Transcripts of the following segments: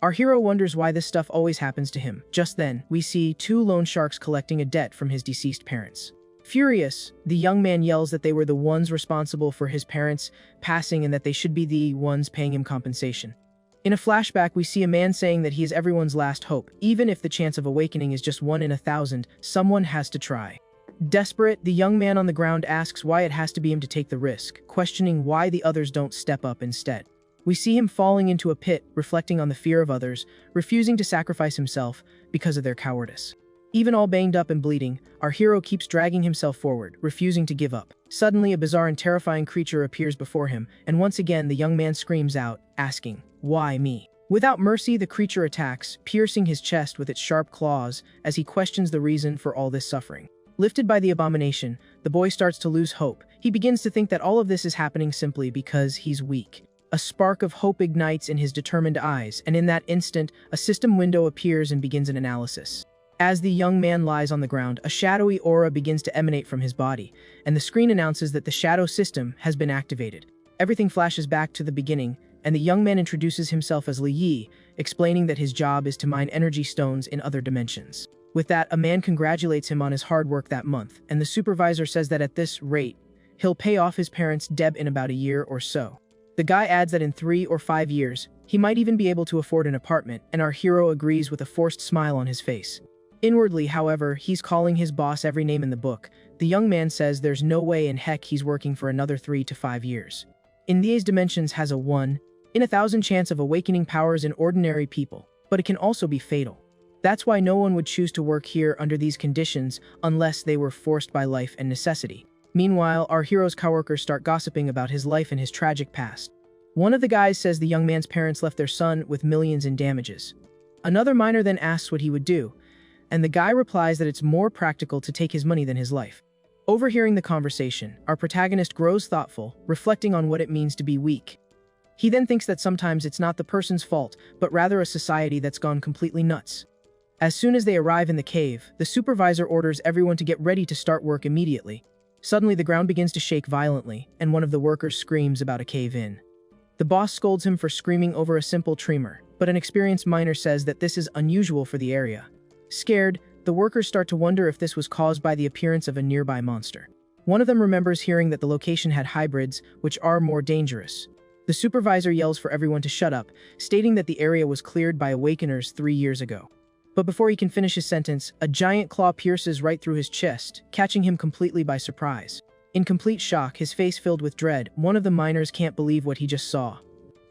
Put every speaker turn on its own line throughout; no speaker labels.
Our hero wonders why this stuff always happens to him. Just then, we see two loan sharks collecting a debt from his deceased parents. Furious, the young man yells that they were the ones responsible for his parents passing and that they should be the ones paying him compensation. In a flashback, we see a man saying that he is everyone's last hope. Even if the chance of awakening is just 1 in 1,000, someone has to try. Desperate, the young man on the ground asks why it has to be him to take the risk, questioning why the others don't step up instead. We see him falling into a pit, reflecting on the fear of others, refusing to sacrifice himself because of their cowardice. Even all banged up and bleeding, our hero keeps dragging himself forward, refusing to give up. Suddenly, a bizarre and terrifying creature appears before him, and once again the young man screams out, asking, "Why me?" Without mercy, the creature attacks, piercing his chest with its sharp claws as he questions the reason for all this suffering. Lifted by the abomination, the boy starts to lose hope. He begins to think that all of this is happening simply because he's weak. A spark of hope ignites in his determined eyes, and in that instant, a system window appears and begins an analysis. As the young man lies on the ground, a shadowy aura begins to emanate from his body, and the screen announces that the shadow system has been activated. Everything flashes back to the beginning, and the young man introduces himself as Li Yi, explaining that his job is to mine energy stones in other dimensions. With that, a man congratulates him on his hard work that month, and the supervisor says that at this rate, he'll pay off his parents' debt in about a year or so. The guy adds that in 3 or 5 years, he might even be able to afford an apartment, and our hero agrees with a forced smile on his face. Inwardly, however, he's calling his boss every name in the book. The young man says there's no way in heck he's working for another 3 to 5 years. In these dimensions has a 1 in 1,000 chance of awakening powers in ordinary people, but it can also be fatal. That's why no one would choose to work here under these conditions unless they were forced by life and necessity. Meanwhile, our hero's coworkers start gossiping about his life and his tragic past. One of the guys says the young man's parents left their son with millions in damages. Another miner then asks what he would do, and the guy replies that it's more practical to take his money than his life. Overhearing the conversation, our protagonist grows thoughtful, reflecting on what it means to be weak. He then thinks that sometimes it's not the person's fault, but rather a society that's gone completely nuts. As soon as they arrive in the cave, the supervisor orders everyone to get ready to start work immediately. Suddenly, the ground begins to shake violently, and one of the workers screams about a cave-in. The boss scolds him for screaming over a simple tremor, but an experienced miner says that this is unusual for the area. Scared, the workers start to wonder if this was caused by the appearance of a nearby monster. One of them remembers hearing that the location had hybrids, which are more dangerous. The supervisor yells for everyone to shut up, stating that the area was cleared by awakeners 3 years ago. But before he can finish his sentence, a giant claw pierces right through his chest, catching him completely by surprise. In complete shock, his face filled with dread, one of the miners can't believe what he just saw.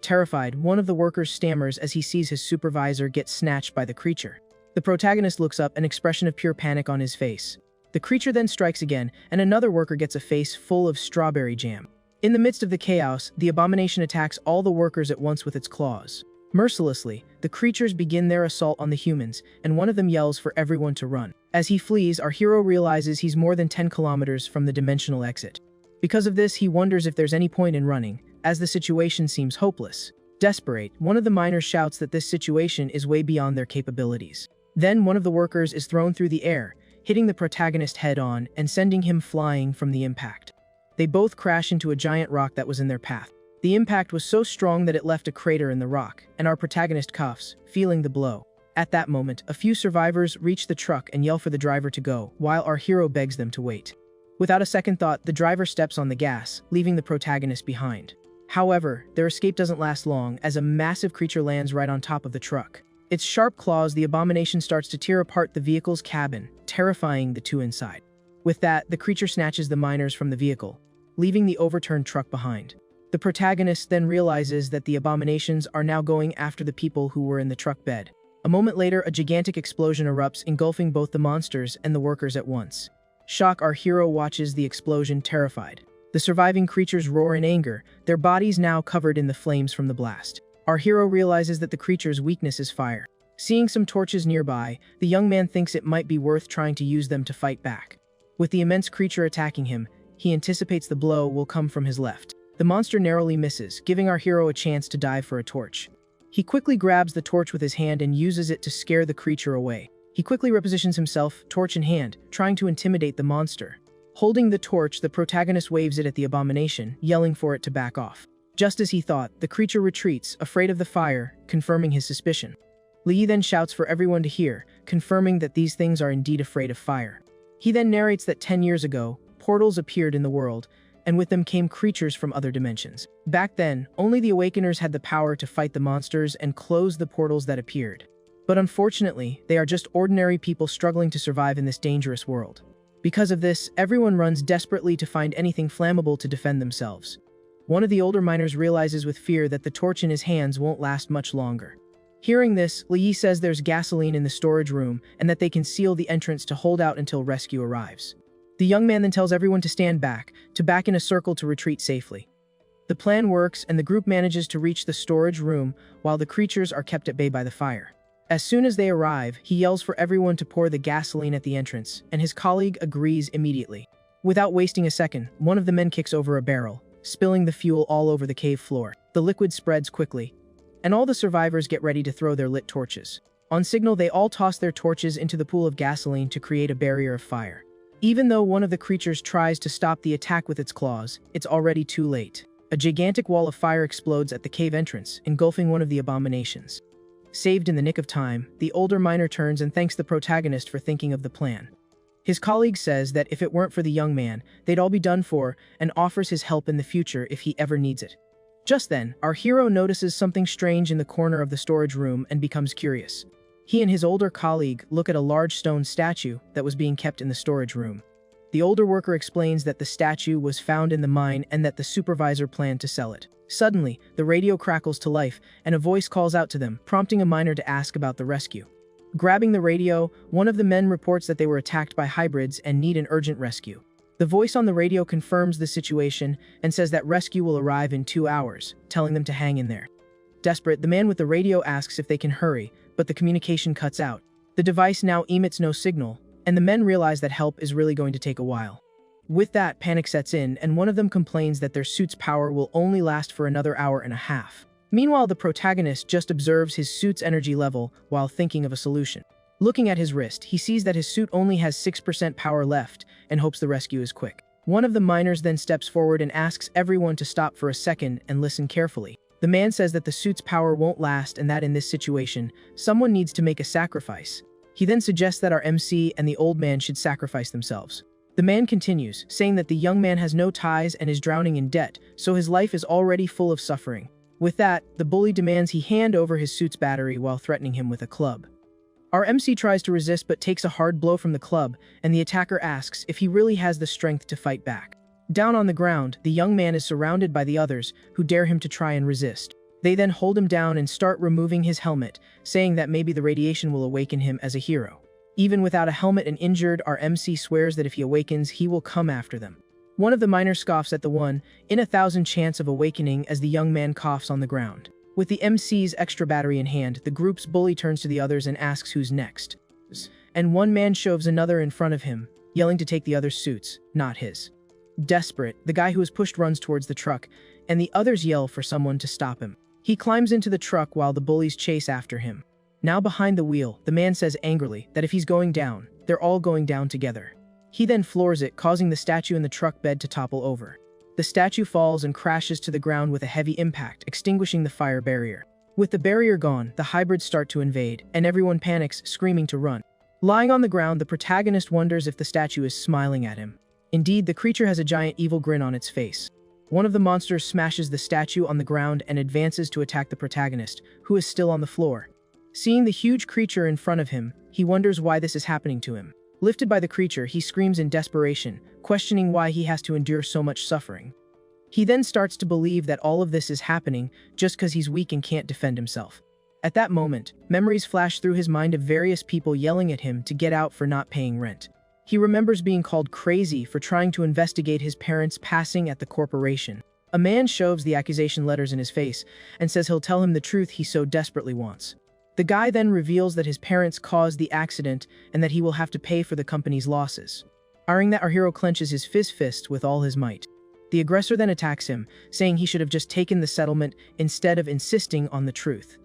Terrified, one of the workers stammers as he sees his supervisor get snatched by the creature. The protagonist looks up, an expression of pure panic on his face. The creature then strikes again, and another worker gets a face full of strawberry jam. In the midst of the chaos, the abomination attacks all the workers at once with its claws. Mercilessly, the creatures begin their assault on the humans, and one of them yells for everyone to run. As he flees, our hero realizes he's more than 10 kilometers from the dimensional exit. Because of this, he wonders if there's any point in running, as the situation seems hopeless. Desperate, one of the miners shouts that this situation is way beyond their capabilities. Then one of the workers is thrown through the air, hitting the protagonist head-on and sending him flying from the impact. They both crash into a giant rock that was in their path. The impact was so strong that it left a crater in the rock, and our protagonist coughs, feeling the blow. At that moment, a few survivors reach the truck and yell for the driver to go, while our hero begs them to wait. Without a second thought, the driver steps on the gas, leaving the protagonist behind. However, their escape doesn't last long, as a massive creature lands right on top of the truck. Its sharp claws, the abomination starts to tear apart the vehicle's cabin, terrifying the two inside. With that, the creature snatches the miners from the vehicle, leaving the overturned truck behind. The protagonist then realizes that the abominations are now going after the people who were in the truck bed. A moment later, a gigantic explosion erupts, engulfing both the monsters and the workers at once. Shock, our hero watches the explosion, terrified. The surviving creatures roar in anger, their bodies now covered in the flames from the blast. Our hero realizes that the creature's weakness is fire. Seeing some torches nearby, the young man thinks it might be worth trying to use them to fight back. With the immense creature attacking him, he anticipates the blow will come from his left. The monster narrowly misses, giving our hero a chance to dive for a torch. He quickly grabs the torch with his hand and uses it to scare the creature away. He quickly repositions himself, torch in hand, trying to intimidate the monster. Holding the torch, the protagonist waves it at the abomination, yelling for it to back off. Just as he thought, the creature retreats, afraid of the fire, confirming his suspicion. Lee then shouts for everyone to hear, confirming that these things are indeed afraid of fire. He then narrates that 10 years ago, portals appeared in the world, and with them came creatures from other dimensions. Back then, only the Awakeners had the power to fight the monsters and close the portals that appeared. But unfortunately, they are just ordinary people struggling to survive in this dangerous world. Because of this, everyone runs desperately to find anything flammable to defend themselves. One of the older miners realizes with fear that the torch in his hands won't last much longer. Hearing this, Lee says there's gasoline in the storage room and that they can seal the entrance to hold out until rescue arrives. The young man then tells everyone to stand back, to back in a circle to retreat safely. The plan works and the group manages to reach the storage room while the creatures are kept at bay by the fire. As soon as they arrive, he yells for everyone to pour the gasoline at the entrance, and his colleague agrees immediately. Without wasting a second, one of the men kicks over a barrel, spilling the fuel all over the cave floor. The liquid spreads quickly, and all the survivors get ready to throw their lit torches. On signal, they all toss their torches into the pool of gasoline to create a barrier of fire. Even though one of the creatures tries to stop the attack with its claws, it's already too late. A gigantic wall of fire explodes at the cave entrance, engulfing one of the abominations. Saved in the nick of time, the older miner turns and thanks the protagonist for thinking of the plan. His colleague says that if it weren't for the young man, they'd all be done for, and offers his help in the future if he ever needs it. Just then, our hero notices something strange in the corner of the storage room and becomes curious. He and his older colleague look at a large stone statue that was being kept in the storage room. The older worker explains that the statue was found in the mine and that the supervisor planned to sell it. Suddenly, the radio crackles to life, and a voice calls out to them, prompting a miner to ask about the rescue. Grabbing the radio, one of the men reports that they were attacked by hybrids and need an urgent rescue. The voice on the radio confirms the situation and says that rescue will arrive in 2 hours, telling them to hang in there. Desperate, the man with the radio asks if they can hurry, but the communication cuts out. The device now emits no signal, and the men realize that help is really going to take a while. With that, panic sets in, and one of them complains that their suit's power will only last for another hour and a half. Meanwhile, the protagonist just observes his suit's energy level while thinking of a solution. Looking at his wrist, he sees that his suit only has 6% power left and hopes the rescue is quick. One of the miners then steps forward and asks everyone to stop for a second and listen carefully. The man says that the suit's power won't last and that in this situation, someone needs to make a sacrifice. He then suggests that our MC and the old man should sacrifice themselves. The man continues, saying that the young man has no ties and is drowning in debt, so his life is already full of suffering. With that, the bully demands he hand over his suit's battery while threatening him with a club. Our MC tries to resist but takes a hard blow from the club, and the attacker asks if he really has the strength to fight back. Down on the ground, the young man is surrounded by the others, who dare him to try and resist. They then hold him down and start removing his helmet, saying that maybe the radiation will awaken him as a hero. Even without a helmet and injured, our MC swears that if he awakens, he will come after them. One of the miners scoffs at the 1 in 1,000 chance of awakening as the young man coughs on the ground. With the MC's extra battery in hand, the group's bully turns to the others and asks who's next. And one man shoves another in front of him, yelling to take the other's suits, not his. Desperate, the guy who was pushed runs towards the truck, and the others yell for someone to stop him. He climbs into the truck while the bullies chase after him. Now behind the wheel, the man says angrily that if he's going down, they're all going down together. He then floors it, causing the statue in the truck bed to topple over. The statue falls and crashes to the ground with a heavy impact, extinguishing the fire barrier. With the barrier gone, the hybrids start to invade, and everyone panics, screaming to run. Lying on the ground, the protagonist wonders if the statue is smiling at him. Indeed, the creature has a giant evil grin on its face. One of the monsters smashes the statue on the ground and advances to attack the protagonist, who is still on the floor. Seeing the huge creature in front of him, he wonders why this is happening to him. Lifted by the creature, he screams in desperation, questioning why he has to endure so much suffering. He then starts to believe that all of this is happening just because he's weak and can't defend himself. At that moment, memories flash through his mind of various people yelling at him to get out for not paying rent. He remembers being called crazy for trying to investigate his parents' passing at the corporation. A man shoves the accusation letters in his face and says he'll tell him the truth he so desperately wants. The guy then reveals that his parents caused the accident and that he will have to pay for the company's losses. Eyeing that, our hero clenches his fist with all his might. The aggressor then attacks him, saying he should have just taken the settlement instead of insisting on the truth.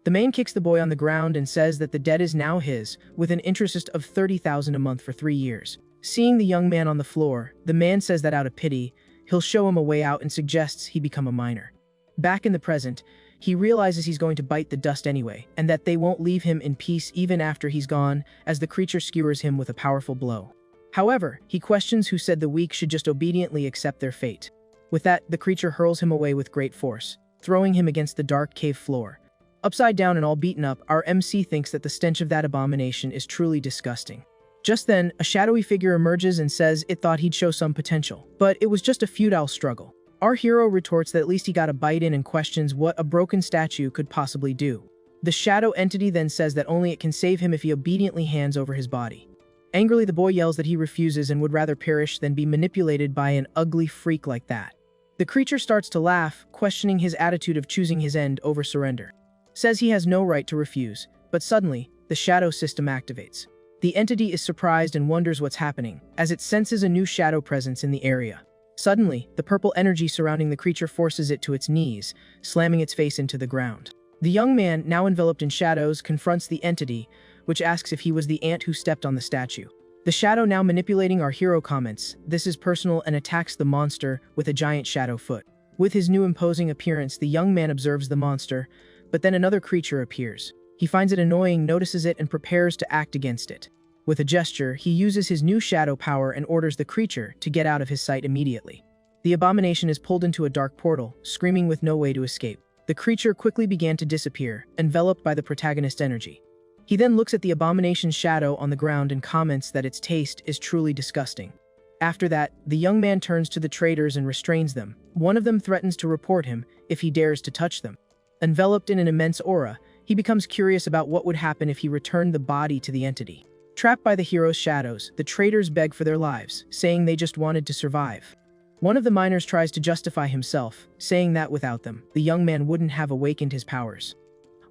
The man kicks the boy on the ground and says that the debt is now his, with an interest of $30,000 a month for 3 years. Seeing the young man on the floor, the man says that out of pity, he'll show him a way out and suggests he become a miner. Back in the present, he realizes he's going to bite the dust anyway, and that they won't leave him in peace even after he's gone, as the creature skewers him with a powerful blow. However, he questions who said the weak should just obediently accept their fate. With that, the creature hurls him away with great force, throwing him against the dark cave floor. Upside down and all beaten up, our MC thinks that the stench of that abomination is truly disgusting. Just then, a shadowy figure emerges and says it thought he'd show some potential, but it was just a futile struggle. Our hero retorts that at least he got a bite in and questions what a broken statue could possibly do. The shadow entity then says that only it can save him if he obediently hands over his body. Angrily, the boy yells that he refuses and would rather perish than be manipulated by an ugly freak like that. The creature starts to laugh, questioning his attitude of choosing his end over surrender. Says he has no right to refuse, but suddenly, the shadow system activates. The entity is surprised and wonders what's happening, as it senses a new shadow presence in the area. Suddenly, the purple energy surrounding the creature forces it to its knees, slamming its face into the ground. The young man, now enveloped in shadows, confronts the entity, which asks if he was the ant who stepped on the statue. The shadow, now manipulating our hero, comments, "This is personal," and attacks the monster with a giant shadow foot. With his new imposing appearance, the young man observes the monster, but then another creature appears. He finds it annoying, notices it, and prepares to act against it. With a gesture, he uses his new shadow power and orders the creature to get out of his sight immediately. The abomination is pulled into a dark portal, screaming with no way to escape. The creature quickly began to disappear, enveloped by the protagonist's energy. He then looks at the abomination's shadow on the ground and comments that its taste is truly disgusting. After that, the young man turns to the traders and restrains them. One of them threatens to report him if he dares to touch them. Enveloped in an immense aura, he becomes curious about what would happen if he returned the body to the entity. Trapped by the hero's shadows, the traders beg for their lives, saying they just wanted to survive. One of the miners tries to justify himself, saying that without them, the young man wouldn't have awakened his powers.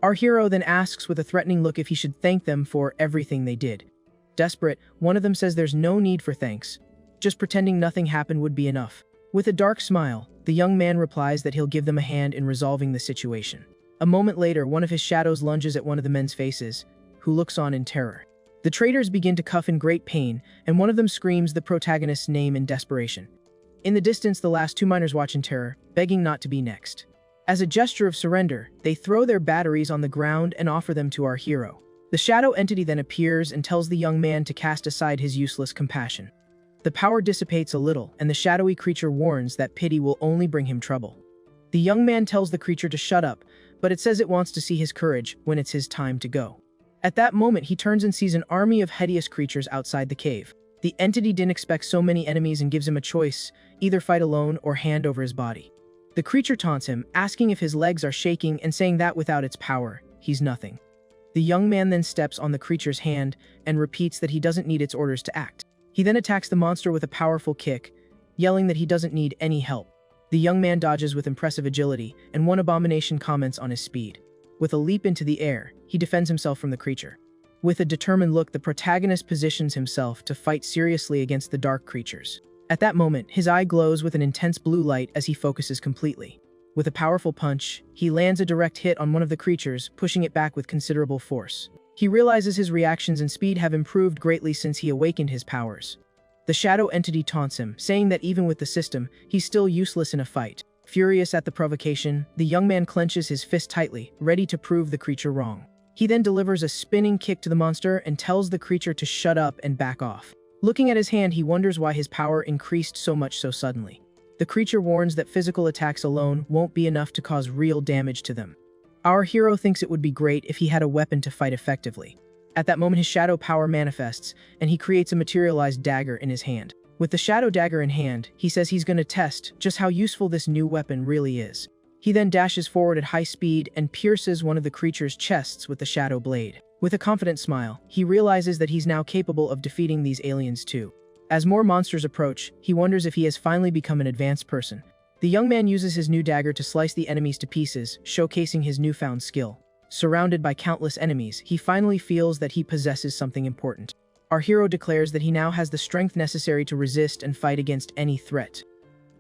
Our hero then asks with a threatening look if he should thank them for everything they did. Desperate, one of them says there's no need for thanks. Just pretending nothing happened would be enough. With a dark smile, the young man replies that he'll give them a hand in resolving the situation. A moment later, one of his shadows lunges at one of the men's faces, who looks on in terror. The traders begin to cuff in great pain, and one of them screams the protagonist's name in desperation. In the distance, the last two miners watch in terror, begging not to be next. As a gesture of surrender, they throw their batteries on the ground and offer them to our hero. The shadow entity then appears and tells the young man to cast aside his useless compassion. The power dissipates a little, and the shadowy creature warns that pity will only bring him trouble. The young man tells the creature to shut up, but it says it wants to see his courage when it's his time to go. At that moment, he turns and sees an army of hideous creatures outside the cave. The entity didn't expect so many enemies and gives him a choice, either fight alone or hand over his body. The creature taunts him, asking if his legs are shaking and saying that without its power, he's nothing. The young man then steps on the creature's hand and repeats that he doesn't need its orders to act. He then attacks the monster with a powerful kick, yelling that he doesn't need any help. The young man dodges with impressive agility, and one abomination comments on his speed. With a leap into the air, he defends himself from the creature. With a determined look, the protagonist positions himself to fight seriously against the dark creatures. At that moment, his eye glows with an intense blue light as he focuses completely. With a powerful punch, he lands a direct hit on one of the creatures, pushing it back with considerable force. He realizes his reactions and speed have improved greatly since he awakened his powers. The shadow entity taunts him, saying that even with the system, he's still useless in a fight. Furious at the provocation, the young man clenches his fist tightly, ready to prove the creature wrong. He then delivers a spinning kick to the monster and tells the creature to shut up and back off. Looking at his hand, he wonders why his power increased so much so suddenly. The creature warns that physical attacks alone won't be enough to cause real damage to them. Our hero thinks it would be great if he had a weapon to fight effectively. At that moment, his shadow power manifests, and he creates a materialized dagger in his hand. With the shadow dagger in hand, he says he's going to test just how useful this new weapon really is. He then dashes forward at high speed and pierces one of the creature's chests with the shadow blade. With a confident smile, he realizes that he's now capable of defeating these aliens too. As more monsters approach, he wonders if he has finally become an advanced person. The young man uses his new dagger to slice the enemies to pieces, showcasing his newfound skill. Surrounded by countless enemies, he finally feels that he possesses something important. Our hero declares that he now has the strength necessary to resist and fight against any threat.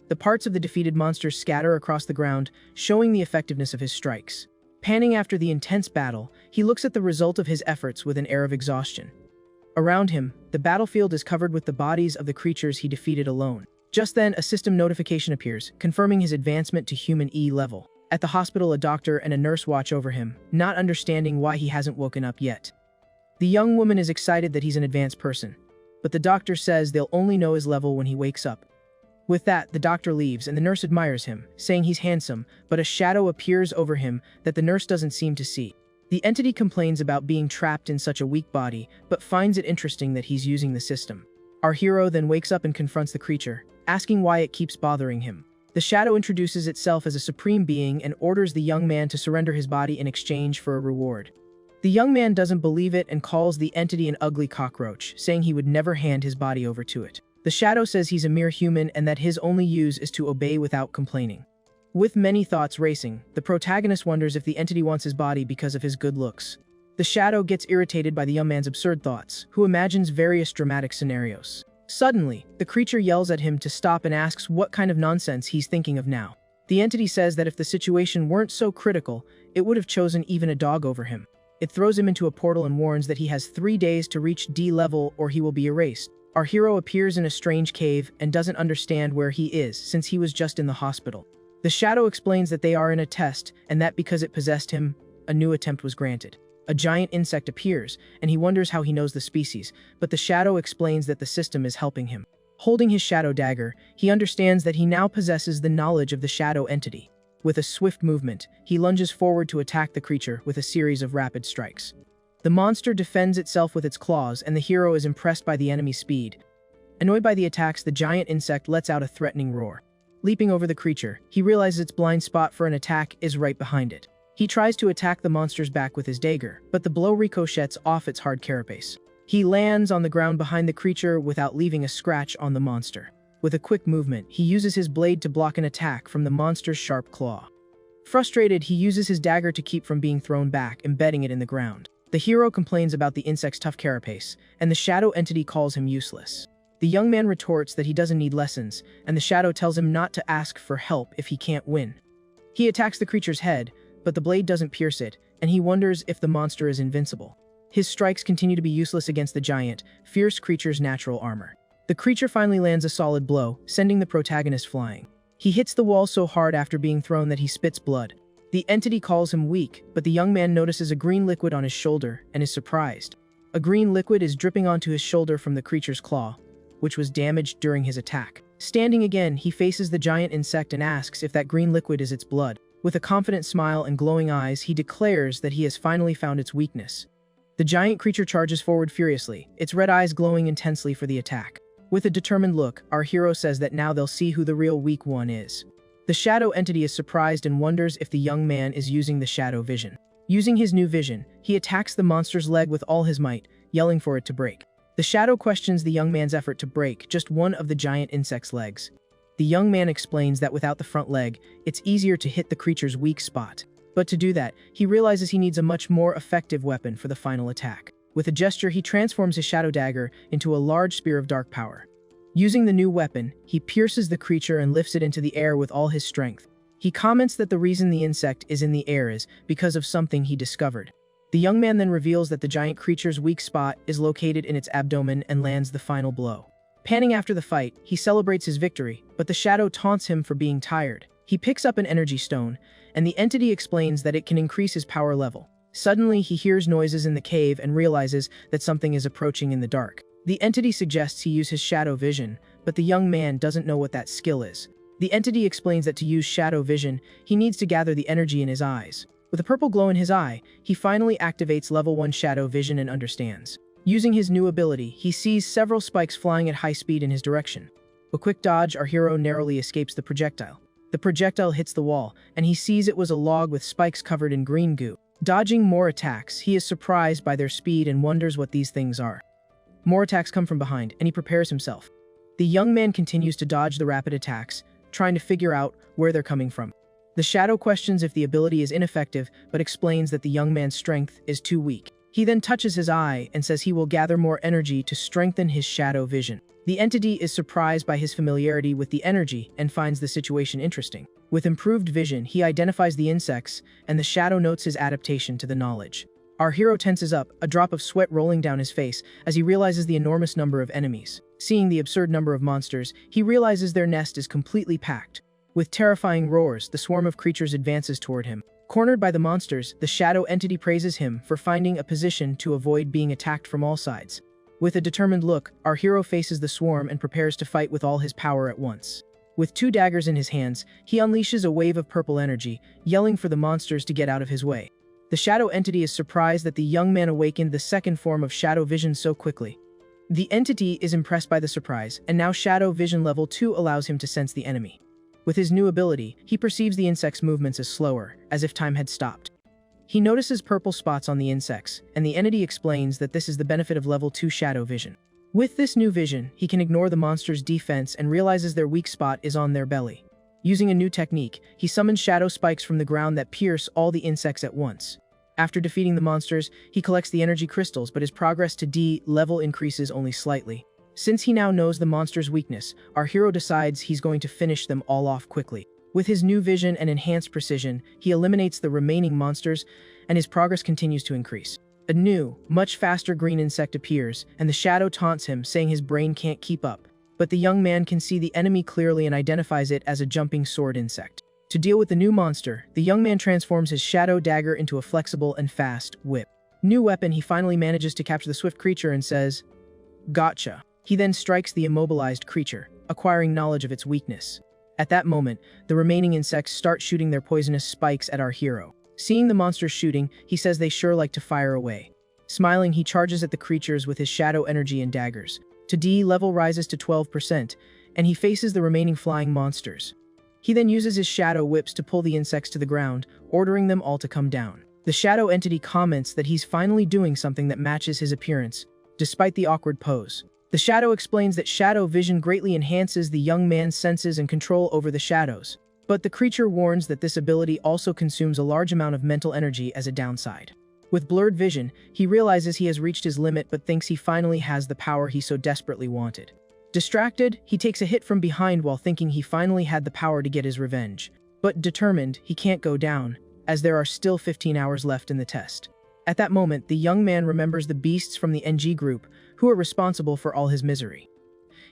The parts of the defeated monsters scatter across the ground, showing the effectiveness of his strikes. Panning after the intense battle, he looks at the result of his efforts with an air of exhaustion. Around him, the battlefield is covered with the bodies of the creatures he defeated alone. Just then, a system notification appears, confirming his advancement to human E level. At the hospital, a doctor and a nurse watch over him, not understanding why he hasn't woken up yet. The young woman is excited that he's an advanced person, but the doctor says they'll only know his level when he wakes up. With that, the doctor leaves and the nurse admires him, saying he's handsome, but a shadow appears over him that the nurse doesn't seem to see. The entity complains about being trapped in such a weak body, but finds it interesting that he's using the system. Our hero then wakes up and confronts the creature, asking why it keeps bothering him. The shadow introduces itself as a supreme being and orders the young man to surrender his body in exchange for a reward. The young man doesn't believe it and calls the entity an ugly cockroach, saying he would never hand his body over to it. The shadow says he's a mere human and that his only use is to obey without complaining. With many thoughts racing, the protagonist wonders if the entity wants his body because of his good looks. The shadow gets irritated by the young man's absurd thoughts, who imagines various dramatic scenarios. Suddenly, the creature yells at him to stop and asks what kind of nonsense he's thinking of now. The entity says that if the situation weren't so critical, it would have chosen even a dog over him. It throws him into a portal and warns that he has 3 days to reach D level or he will be erased. Our hero appears in a strange cave and doesn't understand where he is since he was just in the hospital. The shadow explains that they are in a test and that because it possessed him, a new attempt was granted. A giant insect appears, and he wonders how he knows the species, but the shadow explains that the system is helping him. Holding his shadow dagger, he understands that he now possesses the knowledge of the shadow entity. With a swift movement, he lunges forward to attack the creature with a series of rapid strikes. The monster defends itself with its claws, and the hero is impressed by the enemy's speed. Annoyed by the attacks, the giant insect lets out a threatening roar. Leaping over the creature, he realizes its blind spot for an attack is right behind it. He tries to attack the monster's back with his dagger, but the blow ricochets off its hard carapace. He lands on the ground behind the creature without leaving a scratch on the monster. With a quick movement, he uses his blade to block an attack from the monster's sharp claw. Frustrated, he uses his dagger to keep from being thrown back, embedding it in the ground. The hero complains about the insect's tough carapace, and the shadow entity calls him useless. The young man retorts that he doesn't need lessons, and the shadow tells him not to ask for help if he can't win. He attacks the creature's head, but the blade doesn't pierce it, and he wonders if the monster is invincible. His strikes continue to be useless against the giant, fierce creature's natural armor. The creature finally lands a solid blow, sending the protagonist flying. He hits the wall so hard after being thrown that he spits blood. The entity calls him weak, but the young man notices a green liquid on his shoulder and is surprised. A green liquid is dripping onto his shoulder from the creature's claw, which was damaged during his attack. Standing again, he faces the giant insect and asks if that green liquid is its blood. With a confident smile and glowing eyes, he declares that he has finally found its weakness. The giant creature charges forward furiously, its red eyes glowing intensely for the attack. With a determined look, our hero says that now they'll see who the real weak one is. The shadow entity is surprised and wonders if the young man is using the shadow vision. Using his new vision, he attacks the monster's leg with all his might, yelling for it to break. The shadow questions the young man's effort to break just one of the giant insect's legs. The young man explains that without the front leg, it's easier to hit the creature's weak spot. But to do that, he realizes he needs a much more effective weapon for the final attack. With a gesture, he transforms his shadow dagger into a large spear of dark power. Using the new weapon, he pierces the creature and lifts it into the air with all his strength. He comments that the reason the insect is in the air is because of something he discovered. The young man then reveals that the giant creature's weak spot is located in its abdomen and lands the final blow. Panting after the fight, he celebrates his victory, but the shadow taunts him for being tired. He picks up an energy stone, and the entity explains that it can increase his power level. Suddenly, he hears noises in the cave and realizes that something is approaching in the dark. The entity suggests he use his shadow vision, but the young man doesn't know what that skill is. The entity explains that to use shadow vision, he needs to gather the energy in his eyes. With a purple glow in his eye, he finally activates level 1 shadow vision and understands. Using his new ability, he sees several spikes flying at high speed in his direction. With quick dodge, our hero narrowly escapes the projectile. The projectile hits the wall, and he sees it was a log with spikes covered in green goo. Dodging more attacks, he is surprised by their speed and wonders what these things are. More attacks come from behind, and he prepares himself. The young man continues to dodge the rapid attacks, trying to figure out where they're coming from. The shadow questions if the ability is ineffective, but explains that the young man's strength is too weak. He then touches his eye and says he will gather more energy to strengthen his shadow vision. The entity is surprised by his familiarity with the energy and finds the situation interesting. With improved vision, he identifies the insects, and the shadow notes his adaptation to the knowledge. Our hero tenses up, a drop of sweat rolling down his face as he realizes the enormous number of enemies. Seeing the absurd number of monsters, he realizes their nest is completely packed. With terrifying roars, the swarm of creatures advances toward him. Cornered by the monsters, the shadow entity praises him for finding a position to avoid being attacked from all sides. With a determined look, our hero faces the swarm and prepares to fight with all his power at once. With 2 daggers in his hands, he unleashes a wave of purple energy, yelling for the monsters to get out of his way. The shadow entity is surprised that the young man awakened the second form of shadow vision so quickly. The entity is impressed by the surprise, and now shadow vision level 2 allows him to sense the enemy. With his new ability, he perceives the insect's movements as slower, as if time had stopped. He notices purple spots on the insects, and the entity explains that this is the benefit of level 2 shadow vision. With this new vision, he can ignore the monster's defense and realizes their weak spot is on their belly. Using a new technique, he summons shadow spikes from the ground that pierce all the insects at once. After defeating the monsters, he collects the energy crystals, but his progress to D level increases only slightly. Since he now knows the monster's weakness, our hero decides he's going to finish them all off quickly. With his new vision and enhanced precision, he eliminates the remaining monsters, and his progress continues to increase. A new, much faster green insect appears, and the shadow taunts him, saying his brain can't keep up. But the young man can see the enemy clearly and identifies it as a jumping sword insect. To deal with the new monster, the young man transforms his shadow dagger into a flexible and fast whip. New weapon, he finally manages to capture the swift creature and says, "Gotcha." He then strikes the immobilized creature, acquiring knowledge of its weakness. At that moment, the remaining insects start shooting their poisonous spikes at our hero. Seeing the monsters shooting, he says they sure like to fire away. Smiling, he charges at the creatures with his shadow energy and daggers. To D level rises to 12%, and he faces the remaining flying monsters. He then uses his shadow whips to pull the insects to the ground, ordering them all to come down. The shadow entity comments that he's finally doing something that matches his appearance, despite the awkward pose. The shadow explains that shadow vision greatly enhances the young man's senses and control over the shadows. But the creature warns that this ability also consumes a large amount of mental energy as a downside. With blurred vision, he realizes he has reached his limit but thinks he finally has the power he so desperately wanted. Distracted, he takes a hit from behind while thinking he finally had the power to get his revenge. But determined, he can't go down, as there are still 15 hours left in the test. At that moment, the young man remembers the beasts from the NG group, who are responsible for all his misery.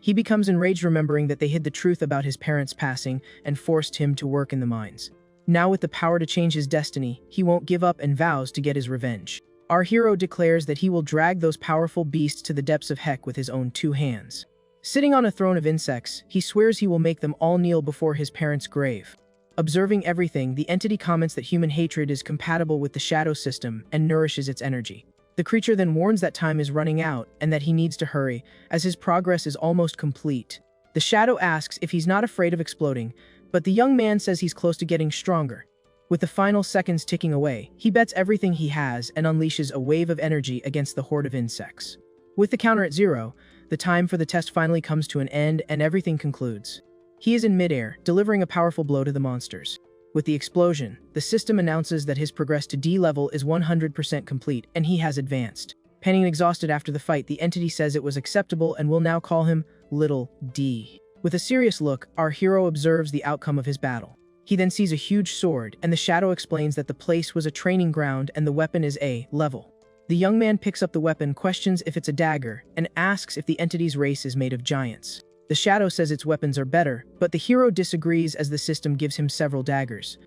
He becomes enraged remembering that they hid the truth about his parents' passing and forced him to work in the mines. Now with the power to change his destiny, he won't give up and vows to get his revenge. Our hero declares that he will drag those powerful beasts to the depths of heck with his own 2 hands. Sitting on a throne of insects, he swears he will make them all kneel before his parents' grave. Observing everything, the entity comments that human hatred is compatible with the shadow system and nourishes its energy. The creature then warns that time is running out and that he needs to hurry, as his progress is almost complete. The shadow asks if he's not afraid of exploding, but the young man says he's close to getting stronger. With the final seconds ticking away, he bets everything he has and unleashes a wave of energy against the horde of insects. With the counter at 0, the time for the test finally comes to an end and everything concludes. He is in midair, delivering a powerful blow to the monsters. With the explosion, the system announces that his progress to D level is 100% complete and he has advanced. Panting and exhausted after the fight, the entity says it was acceptable and will now call him Little D. With a serious look, our hero observes the outcome of his battle. He then sees a huge sword, and the shadow explains that the place was a training ground and the weapon is A level. The young man picks up the weapon, questions if it's a dagger, and asks if the entity's race is made of giants. The shadow says its weapons are better, but the hero disagrees as the system gives him several daggers.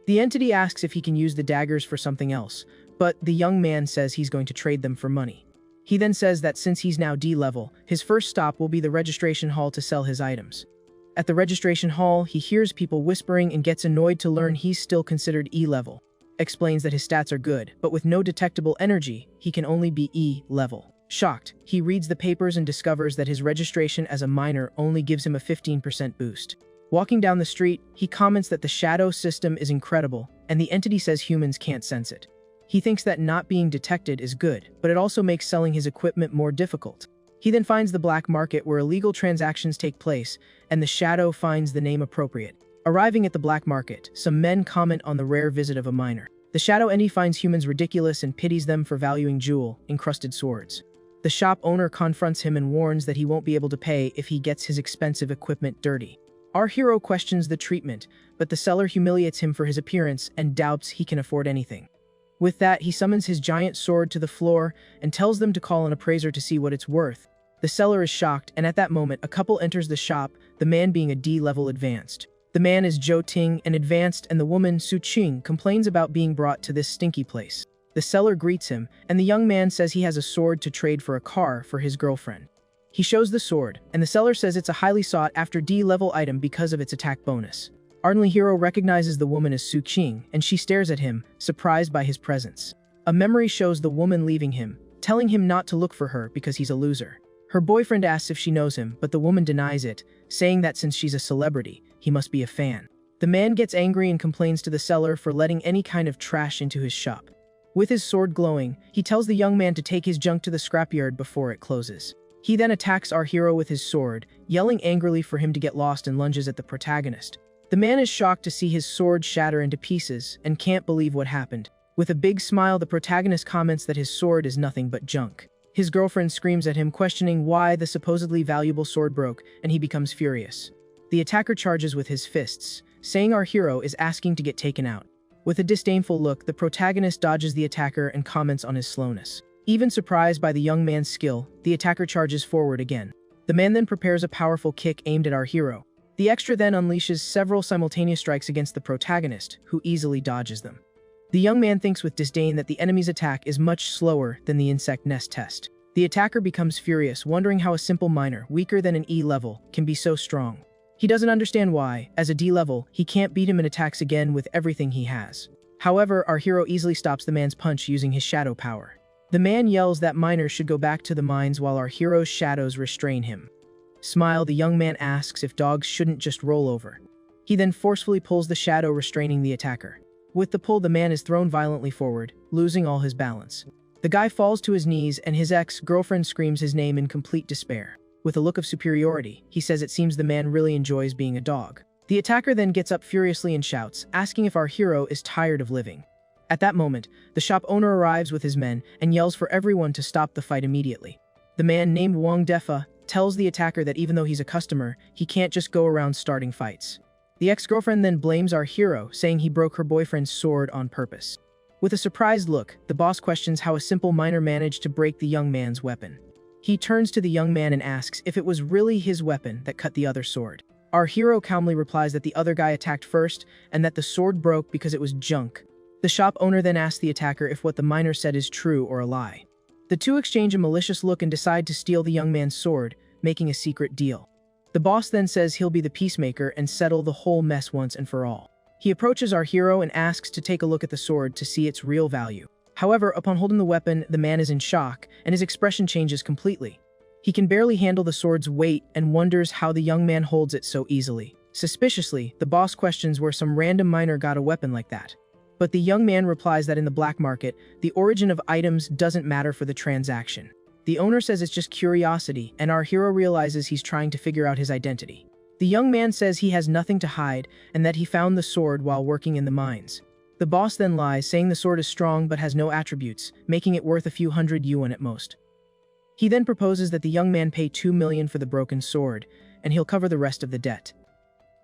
The entity asks if he can use the daggers for something else, but the young man says he's going to trade them for money. He then says that since he's now D level, his first stop will be the registration hall to sell his items. At the registration hall, he hears people whispering and gets annoyed to learn he's still considered E level. Explains that his stats are good, but with no detectable energy, he can only be E level. Shocked, he reads the papers and discovers that his registration as a miner only gives him a 15% boost. Walking down the street, he comments that the shadow system is incredible, and the entity says humans can't sense it. He thinks that not being detected is good, but it also makes selling his equipment more difficult. He then finds the black market where illegal transactions take place, and the shadow finds the name appropriate. Arriving at the black market, some men comment on the rare visit of a miner. The shadow entity finds humans ridiculous and pities them for valuing jewel-encrusted swords. The shop owner confronts him and warns that he won't be able to pay if he gets his expensive equipment dirty. Our hero questions the treatment, but the seller humiliates him for his appearance and doubts he can afford anything. With that, he summons his giant sword to the floor and tells them to call an appraiser to see what it's worth. The seller is shocked, and at that moment, a couple enters the shop, the man being a D level advanced. The man is Zhou Ting, an advanced, and the woman, Su Qing, complains about being brought to this stinky place. The seller greets him, and the young man says he has a sword to trade for a car for his girlfriend. He shows the sword, and the seller says it's a highly sought-after D-level item because of its attack bonus. Ardently Hero recognizes the woman as Su Qing, and she stares at him, surprised by his presence. A memory shows the woman leaving him, telling him not to look for her because he's a loser. Her boyfriend asks if she knows him, but the woman denies it, saying that since she's a celebrity, he must be a fan. The man gets angry and complains to the seller for letting any kind of trash into his shop. With his sword glowing, he tells the young man to take his junk to the scrapyard before it closes. He then attacks our hero with his sword, yelling angrily for him to get lost and lunges at the protagonist. The man is shocked to see his sword shatter into pieces and can't believe what happened. With a big smile, the protagonist comments that his sword is nothing but junk. His girlfriend screams at him, questioning why the supposedly valuable sword broke, and he becomes furious. The attacker charges with his fists, saying our hero is asking to get taken out. With a disdainful look, the protagonist dodges the attacker and comments on his slowness. Even surprised by the young man's skill, the attacker charges forward again. The man then prepares a powerful kick aimed at our hero. The extra then unleashes several simultaneous strikes against the protagonist, who easily dodges them. The young man thinks with disdain that the enemy's attack is much slower than the insect nest test. The attacker becomes furious, wondering how a simple miner, weaker than an E level, can be so strong. He doesn't understand why, as a D level, he can't beat him and attacks again with everything he has. However, our hero easily stops the man's punch using his shadow power. The man yells that miners should go back to the mines while our hero's shadows restrain him. Smile, the young man asks if dogs shouldn't just roll over. He then forcefully pulls the shadow restraining the attacker. With the pull, the man is thrown violently forward, losing all his balance. The guy falls to his knees and his ex-girlfriend screams his name in complete despair. With a look of superiority, he says it seems the man really enjoys being a dog. The attacker then gets up furiously and shouts, asking if our hero is tired of living. At that moment, the shop owner arrives with his men and yells for everyone to stop the fight immediately. The man named Wang Defa tells the attacker that even though he's a customer, he can't just go around starting fights. The ex-girlfriend then blames our hero, saying he broke her boyfriend's sword on purpose. With a surprised look, the boss questions how a simple miner managed to break the young man's weapon. He turns to the young man and asks if it was really his weapon that cut the other sword. Our hero calmly replies that the other guy attacked first and that the sword broke because it was junk. The shop owner then asks the attacker if what the miner said is true or a lie. The two exchange a malicious look and decide to steal the young man's sword, making a secret deal. The boss then says he'll be the peacemaker and settle the whole mess once and for all. He approaches our hero and asks to take a look at the sword to see its real value. However, upon holding the weapon, the man is in shock, and his expression changes completely. He can barely handle the sword's weight and wonders how the young man holds it so easily. Suspiciously, the boss questions where some random miner got a weapon like that. But the young man replies that in the black market, the origin of items doesn't matter for the transaction. The owner says it's just curiosity, and our hero realizes he's trying to figure out his identity. The young man says he has nothing to hide and that he found the sword while working in the mines. The boss then lies, saying the sword is strong but has no attributes, making it worth a few hundred yuan at most. He then proposes that the young man pay 2 million for the broken sword, and he'll cover the rest of the debt.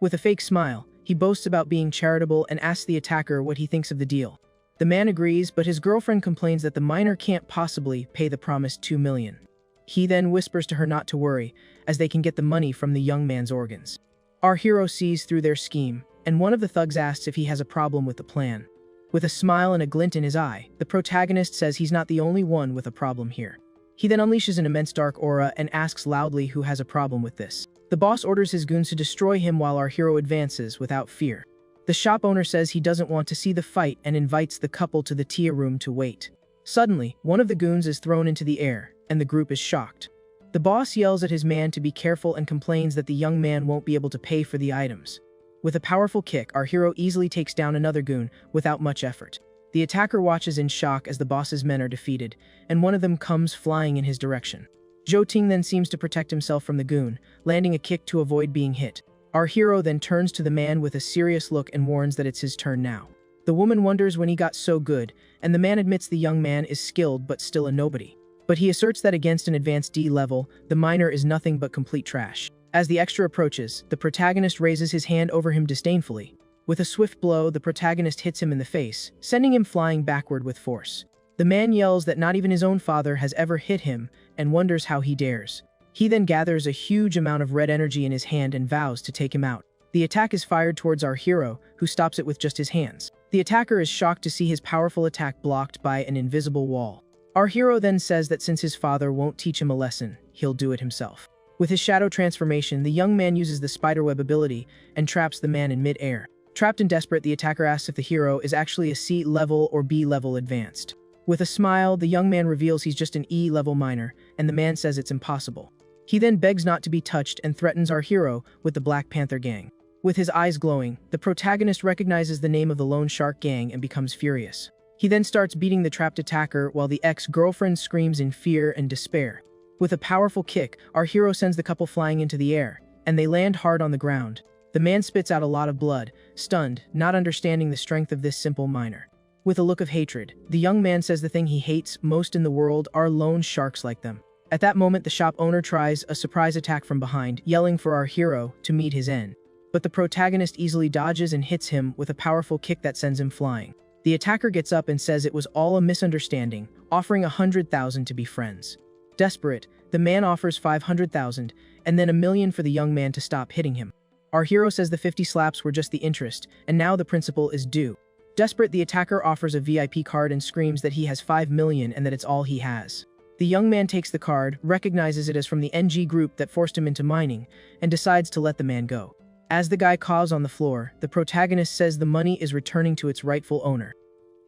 With a fake smile, he boasts about being charitable and asks the attacker what he thinks of the deal. The man agrees, but his girlfriend complains that the miner can't possibly pay the promised 2 million. He then whispers to her not to worry, as they can get the money from the young man's organs. Our hero sees through their scheme, and one of the thugs asks if he has a problem with the plan. With a smile and a glint in his eye, the protagonist says he's not the only one with a problem here. He then unleashes an immense dark aura and asks loudly who has a problem with this. The boss orders his goons to destroy him while our hero advances without fear. The shop owner says he doesn't want to see the fight and invites the couple to the tea room to wait. Suddenly, one of the goons is thrown into the air, and the group is shocked. The boss yells at his man to be careful and complains that the young man won't be able to pay for the items. With a powerful kick, our hero easily takes down another goon without much effort. The attacker watches in shock as the boss's men are defeated, and one of them comes flying in his direction. Zhou Ting then seems to protect himself from the goon, landing a kick to avoid being hit. Our hero then turns to the man with a serious look and warns that it's his turn now. The woman wonders when he got so good, and the man admits the young man is skilled but still a nobody. But he asserts that against an advanced D level, the miner is nothing but complete trash. As the extra approaches, the protagonist raises his hand over him disdainfully. With a swift blow, the protagonist hits him in the face, sending him flying backward with force. The man yells that not even his own father has ever hit him, and wonders how he dares. He then gathers a huge amount of red energy in his hand and vows to take him out. The attack is fired towards our hero, who stops it with just his hands. The attacker is shocked to see his powerful attack blocked by an invisible wall. Our hero then says that since his father won't teach him a lesson, he'll do it himself. With his shadow transformation, the young man uses the spiderweb ability and traps the man in mid-air. Trapped and desperate, the attacker asks if the hero is actually a C-level or B-level advanced. With a smile, the young man reveals he's just an E-level minor, and the man says it's impossible. He then begs not to be touched and threatens our hero with the Black Panther gang. With his eyes glowing, the protagonist recognizes the name of the Lone Shark gang and becomes furious. He then starts beating the trapped attacker while the ex-girlfriend screams in fear and despair. With a powerful kick, our hero sends the couple flying into the air, and they land hard on the ground. The man spits out a lot of blood, stunned, not understanding the strength of this simple minor. With a look of hatred, the young man says the thing he hates most in the world are lone sharks like them. At that moment, the shop owner tries a surprise attack from behind, yelling for our hero to meet his end. But the protagonist easily dodges and hits him with a powerful kick that sends him flying. The attacker gets up and says it was all a misunderstanding, offering 100,000 to be friends. Desperate, the man offers 500,000 and then 1 million for the young man to stop hitting him. Our hero says the 50 slaps were just the interest, and now the principal is due. Desperate, the attacker offers a VIP card and screams that he has 5 million and that it's all he has. The young man takes the card, recognizes it as from the NG group that forced him into mining, and decides to let the man go. As the guy caws on the floor, the protagonist says the money is returning to its rightful owner.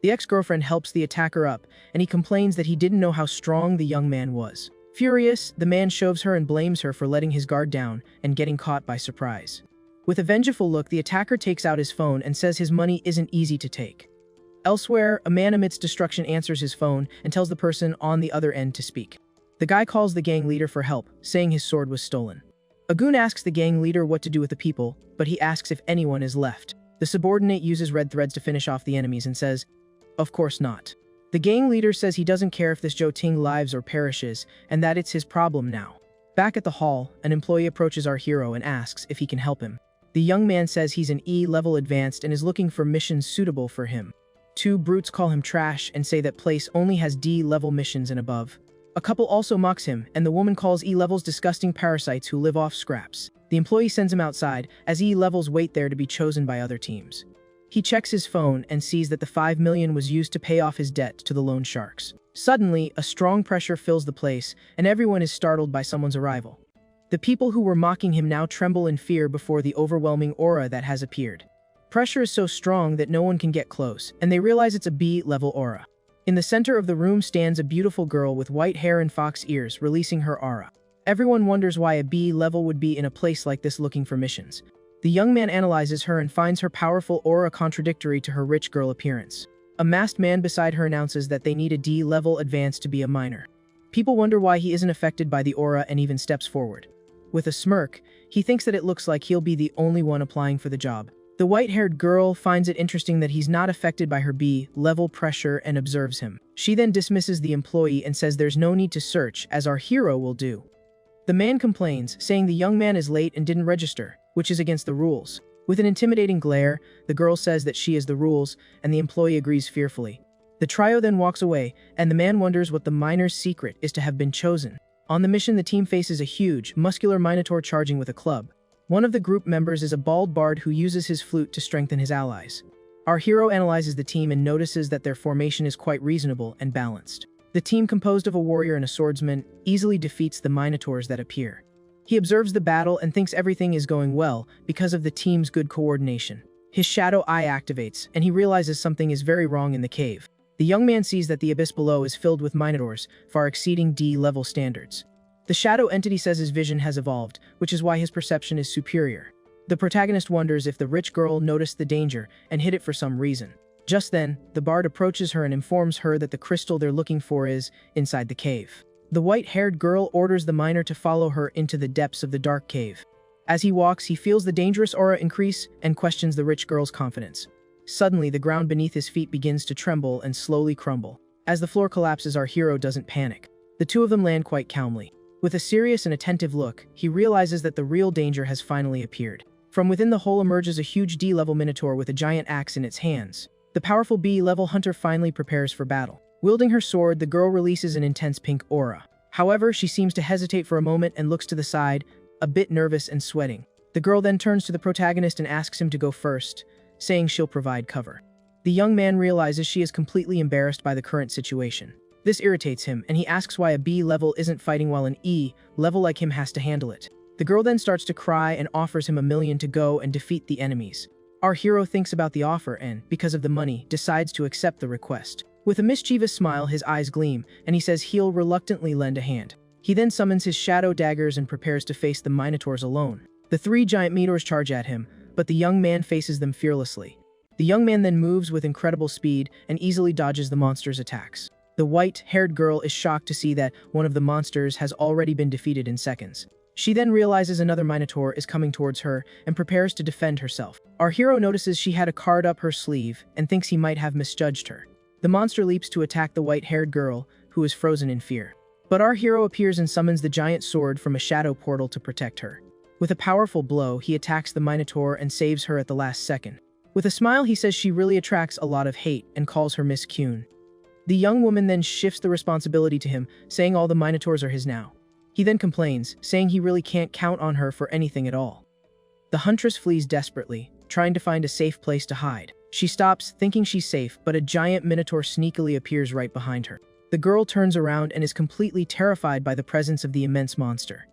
The ex-girlfriend helps the attacker up, and he complains that he didn't know how strong the young man was. Furious, the man shoves her and blames her for letting his guard down and getting caught by surprise. With a vengeful look, the attacker takes out his phone and says his money isn't easy to take. Elsewhere, a man amidst destruction answers his phone and tells the person on the other end to speak. The guy calls the gang leader for help, saying his sword was stolen. A goon asks the gang leader what to do with the people, but he asks if anyone is left. The subordinate uses red threads to finish off the enemies and says, "Of course not." The gang leader says he doesn't care if this Joe Ting lives or perishes, and that it's his problem now. Back at the hall, an employee approaches our hero and asks if he can help him. The young man says he's an E-level advanced and is looking for missions suitable for him. Two brutes call him trash and say that place only has D-level missions and above. A couple also mocks him, and the woman calls E-levels disgusting parasites who live off scraps. The employee sends him outside, as E-levels wait there to be chosen by other teams. He checks his phone and sees that the 5 million was used to pay off his debt to the loan sharks. Suddenly, a strong pressure fills the place, and everyone is startled by someone's arrival. The people who were mocking him now tremble in fear before the overwhelming aura that has appeared. Pressure is so strong that no one can get close, and they realize it's a B-level aura. In the center of the room stands a beautiful girl with white hair and fox ears, releasing her aura. Everyone wonders why a B-level would be in a place like this looking for missions. The young man analyzes her and finds her powerful aura contradictory to her rich girl appearance. A masked man beside her announces that they need a D-level advance to be a minor. People wonder why he isn't affected by the aura and even steps forward. With a smirk, he thinks that it looks like he'll be the only one applying for the job. The white-haired girl finds it interesting that he's not affected by her B-level pressure and observes him. She then dismisses the employee and says there's no need to search, as our hero will do. The man complains, saying the young man is late and didn't register, which is against the rules. With an intimidating glare, the girl says that she is the rules, and the employee agrees fearfully. The trio then walks away, and the man wonders what the minor's secret is to have been chosen. On the mission, the team faces a huge, muscular minotaur charging with a club. One of the group members is a bald bard who uses his flute to strengthen his allies. Our hero analyzes the team and notices that their formation is quite reasonable and balanced. The team, composed of a warrior and a swordsman, easily defeats the minotaurs that appear. He observes the battle and thinks everything is going well because of the team's good coordination. His shadow eye activates, and he realizes something is very wrong in the cave. The young man sees that the abyss below is filled with minotaurs, far exceeding D-level standards. The shadow entity says his vision has evolved, which is why his perception is superior. The protagonist wonders if the rich girl noticed the danger and hid it for some reason. Just then, the bard approaches her and informs her that the crystal they're looking for is inside the cave. The white-haired girl orders the miner to follow her into the depths of the dark cave. As he walks, he feels the dangerous aura increase and questions the rich girl's confidence. Suddenly, the ground beneath his feet begins to tremble and slowly crumble. As the floor collapses, our hero doesn't panic. The two of them land quite calmly. With a serious and attentive look, he realizes that the real danger has finally appeared. From within the hole emerges a huge D-level minotaur with a giant axe in its hands. The powerful B-level hunter finally prepares for battle. Wielding her sword, the girl releases an intense pink aura. However, she seems to hesitate for a moment and looks to the side, a bit nervous and sweating. The The girl then turns to the protagonist and asks him to go first, saying she'll provide cover. The young man realizes she is completely embarrassed by the current situation. This irritates him, and he asks why a B level isn't fighting while an E level like him has to handle it. The girl then starts to cry and offers him $1 million to go and defeat the enemies. Our hero thinks about the offer and, because of the money, decides to accept the request. With a mischievous smile, his eyes gleam, and he says he'll reluctantly lend a hand. He then summons his shadow daggers and prepares to face the Minotaurs alone. The 3 giant meteors charge at him, but the young man faces them fearlessly. The young man then moves with incredible speed and easily dodges the monsters' attacks. The white-haired girl is shocked to see that one of the monsters has already been defeated in seconds. She then realizes another Minotaur is coming towards her and prepares to defend herself. Our hero notices she had a card up her sleeve and thinks he might have misjudged her. The monster leaps to attack the white-haired girl, who is frozen in fear. But our hero appears and summons the giant sword from a shadow portal to protect her. With a powerful blow, he attacks the Minotaur and saves her at the last second. With a smile, he says she really attracts a lot of hate and calls her Miss Kuhn. The young woman then shifts the responsibility to him, saying all the Minotaurs are his now. He then complains, saying he really can't count on her for anything at all. The huntress flees desperately, trying to find a safe place to hide. She stops, thinking she's safe, but a giant minotaur sneakily appears right behind her. The girl turns around and is completely terrified by the presence of the immense monster.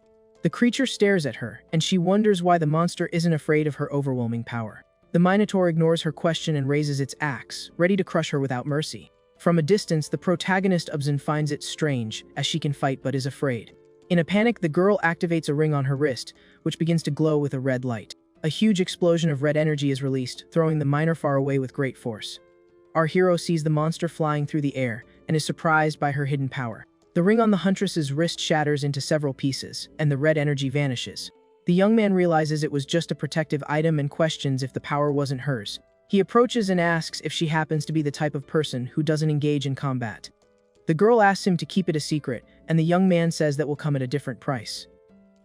The creature stares at her, and she wonders why the monster isn't afraid of her overwhelming power. The minotaur ignores her question and raises its axe, ready to crush her without mercy. From a distance, the protagonist Ubzin finds it strange, as she can fight but is afraid. In a panic, the girl activates a ring on her wrist, which begins to glow with a red light. A huge explosion of red energy is released, throwing the miner far away with great force. Our hero sees the monster flying through the air and is surprised by her hidden power. The ring on the huntress's wrist shatters into several pieces, and the red energy vanishes. The young man realizes it was just a protective item and questions if the power wasn't hers. He approaches and asks if she happens to be the type of person who doesn't engage in combat. The girl asks him to keep it a secret, and the young man says that will come at a different price.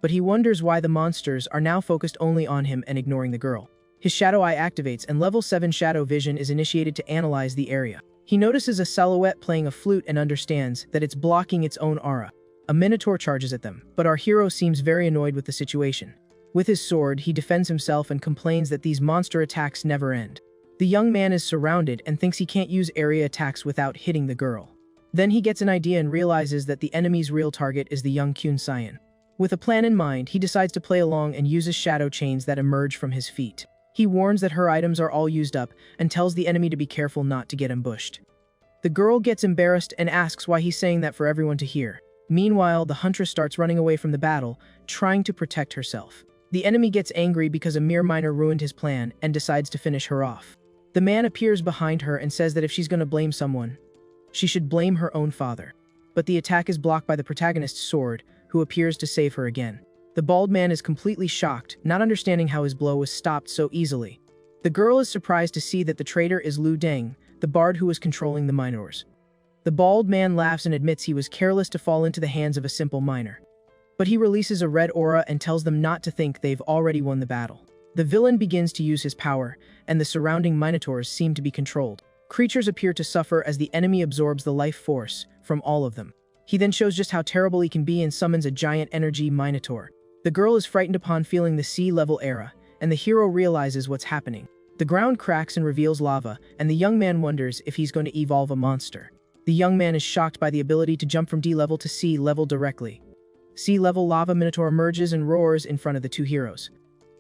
But he wonders why the monsters are now focused only on him and ignoring the girl. His shadow eye activates, and level 7 shadow vision is initiated to analyze the area. He notices a silhouette playing a flute and understands that it's blocking its own aura. A minotaur charges at them, but our hero seems very annoyed with the situation. With his sword, he defends himself and complains that these monster attacks never end. The young man is surrounded and thinks he can't use area attacks without hitting the girl. Then he gets an idea and realizes that the enemy's real target is the young Kuhn Scion. With a plan in mind, he decides to play along and uses shadow chains that emerge from his feet. He warns that her items are all used up and tells the enemy to be careful not to get ambushed. The girl gets embarrassed and asks why he's saying that for everyone to hear. Meanwhile, the huntress starts running away from the battle, trying to protect herself. The enemy gets angry because a mere miner ruined his plan and decides to finish her off. The man appears behind her and says that if she's going to blame someone, she should blame her own father. But the attack is blocked by the protagonist's sword, who appears to save her again. The bald man is completely shocked, not understanding how his blow was stopped so easily. The girl is surprised to see that the traitor is Lu Deng, the bard who was controlling the miners. The bald man laughs and admits he was careless to fall into the hands of a simple miner. But he releases a red aura and tells them not to think they've already won the battle. The villain begins to use his power, and the surrounding minotaurs seem to be controlled. Creatures appear to suffer as the enemy absorbs the life force from all of them. He then shows just how terrible he can be and summons a giant energy minotaur. The girl is frightened upon feeling the sea-level era, and the hero realizes what's happening. The ground cracks and reveals lava, and the young man wonders if he's going to evolve a monster. The young man is shocked by the ability to jump from D-level to C-level directly. Sea-level lava minotaur emerges and roars in front of the two heroes.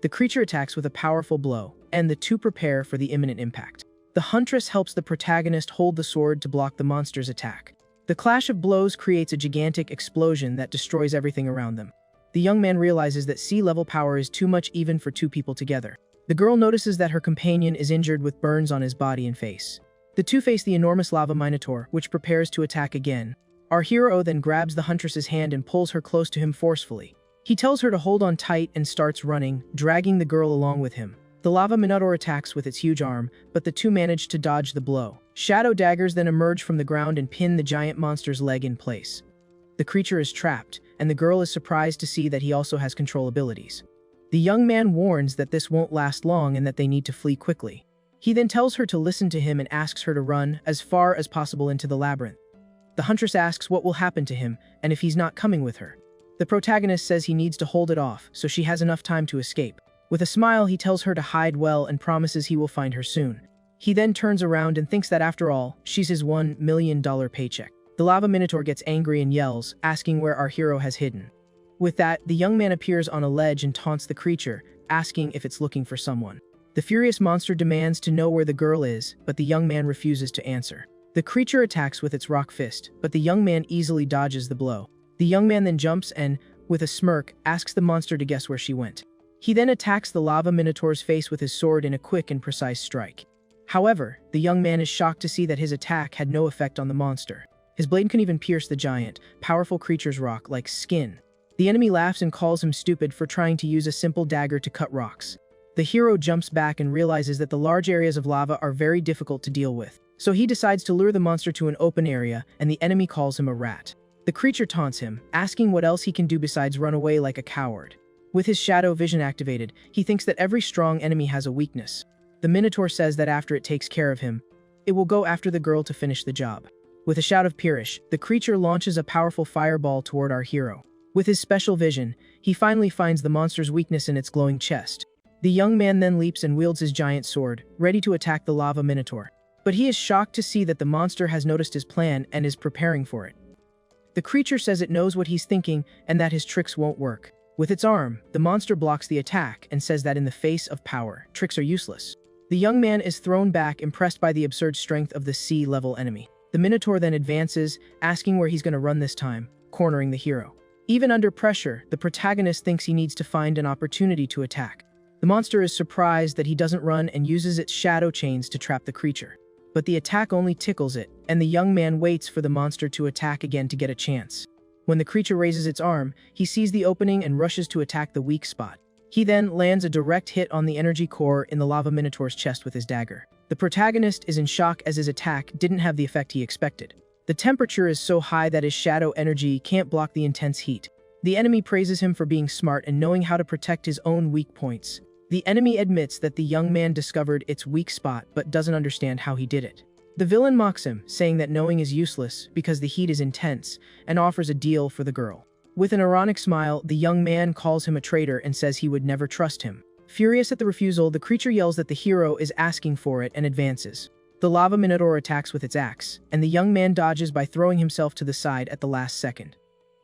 The creature attacks with a powerful blow, and the two prepare for the imminent impact. The huntress helps the protagonist hold the sword to block the monster's attack. The clash of blows creates a gigantic explosion that destroys everything around them. The young man realizes that sea-level power is too much even for two people together. The girl notices that her companion is injured with burns on his body and face. The two face the enormous lava minotaur, which prepares to attack again. Our hero then grabs the huntress's hand and pulls her close to him forcefully. He tells her to hold on tight and starts running, dragging the girl along with him. The lava minotaur attacks with its huge arm, but the two manage to dodge the blow. Shadow daggers then emerge from the ground and pin the giant monster's leg in place. The creature is trapped, and the girl is surprised to see that he also has control abilities. The young man warns that this won't last long and that they need to flee quickly. He then tells her to listen to him and asks her to run as far as possible into the labyrinth. The huntress asks what will happen to him and if he's not coming with her. The protagonist says he needs to hold it off so she has enough time to escape. With a smile, he tells her to hide well and promises he will find her soon. He then turns around and thinks that after all, she's his $1 million paycheck. The lava minotaur gets angry and yells, asking where our hero has hidden. With that, the young man appears on a ledge and taunts the creature, asking if it's looking for someone. The furious monster demands to know where the girl is, but the young man refuses to answer. The creature attacks with its rock fist, but the young man easily dodges the blow. The young man then jumps and, with a smirk, asks the monster to guess where she went. He then attacks the lava minotaur's face with his sword in a quick and precise strike. However, the young man is shocked to see that his attack had no effect on the monster. His blade couldn't even pierce the giant, powerful creature's rock-like skin. The enemy laughs and calls him stupid for trying to use a simple dagger to cut rocks. The hero jumps back and realizes that the large areas of lava are very difficult to deal with. So he decides to lure the monster to an open area, and the enemy calls him a rat. The creature taunts him, asking what else he can do besides run away like a coward. With his shadow vision activated, he thinks that every strong enemy has a weakness. The minotaur says that after it takes care of him, it will go after the girl to finish the job. With a shout of Pirish, the creature launches a powerful fireball toward our hero. With his special vision, he finally finds the monster's weakness in its glowing chest. The young man then leaps and wields his giant sword, ready to attack the lava minotaur. But he is shocked to see that the monster has noticed his plan and is preparing for it. The creature says it knows what he's thinking and that his tricks won't work. With its arm, the monster blocks the attack and says that in the face of power, tricks are useless. The young man is thrown back, impressed by the absurd strength of the sea-level enemy. The minotaur then advances, asking where he's going to run this time, cornering the hero. Even under pressure, the protagonist thinks he needs to find an opportunity to attack. The monster is surprised that he doesn't run and uses its shadow chains to trap the creature. But the attack only tickles it, and the young man waits for the monster to attack again to get a chance. When the creature raises its arm, he sees the opening and rushes to attack the weak spot. He then lands a direct hit on the energy core in the lava minotaur's chest with his dagger. The protagonist is in shock as his attack didn't have the effect he expected. The temperature is so high that his shadow energy can't block the intense heat. The enemy praises him for being smart and knowing how to protect his own weak points. The enemy admits that the young man discovered its weak spot but doesn't understand how he did it. The villain mocks him, saying that knowing is useless because the heat is intense, and offers a deal for the girl. With an ironic smile, the young man calls him a traitor and says he would never trust him. Furious at the refusal, the creature yells that the hero is asking for it and advances. The lava minotaur attacks with its axe, and the young man dodges by throwing himself to the side at the last second.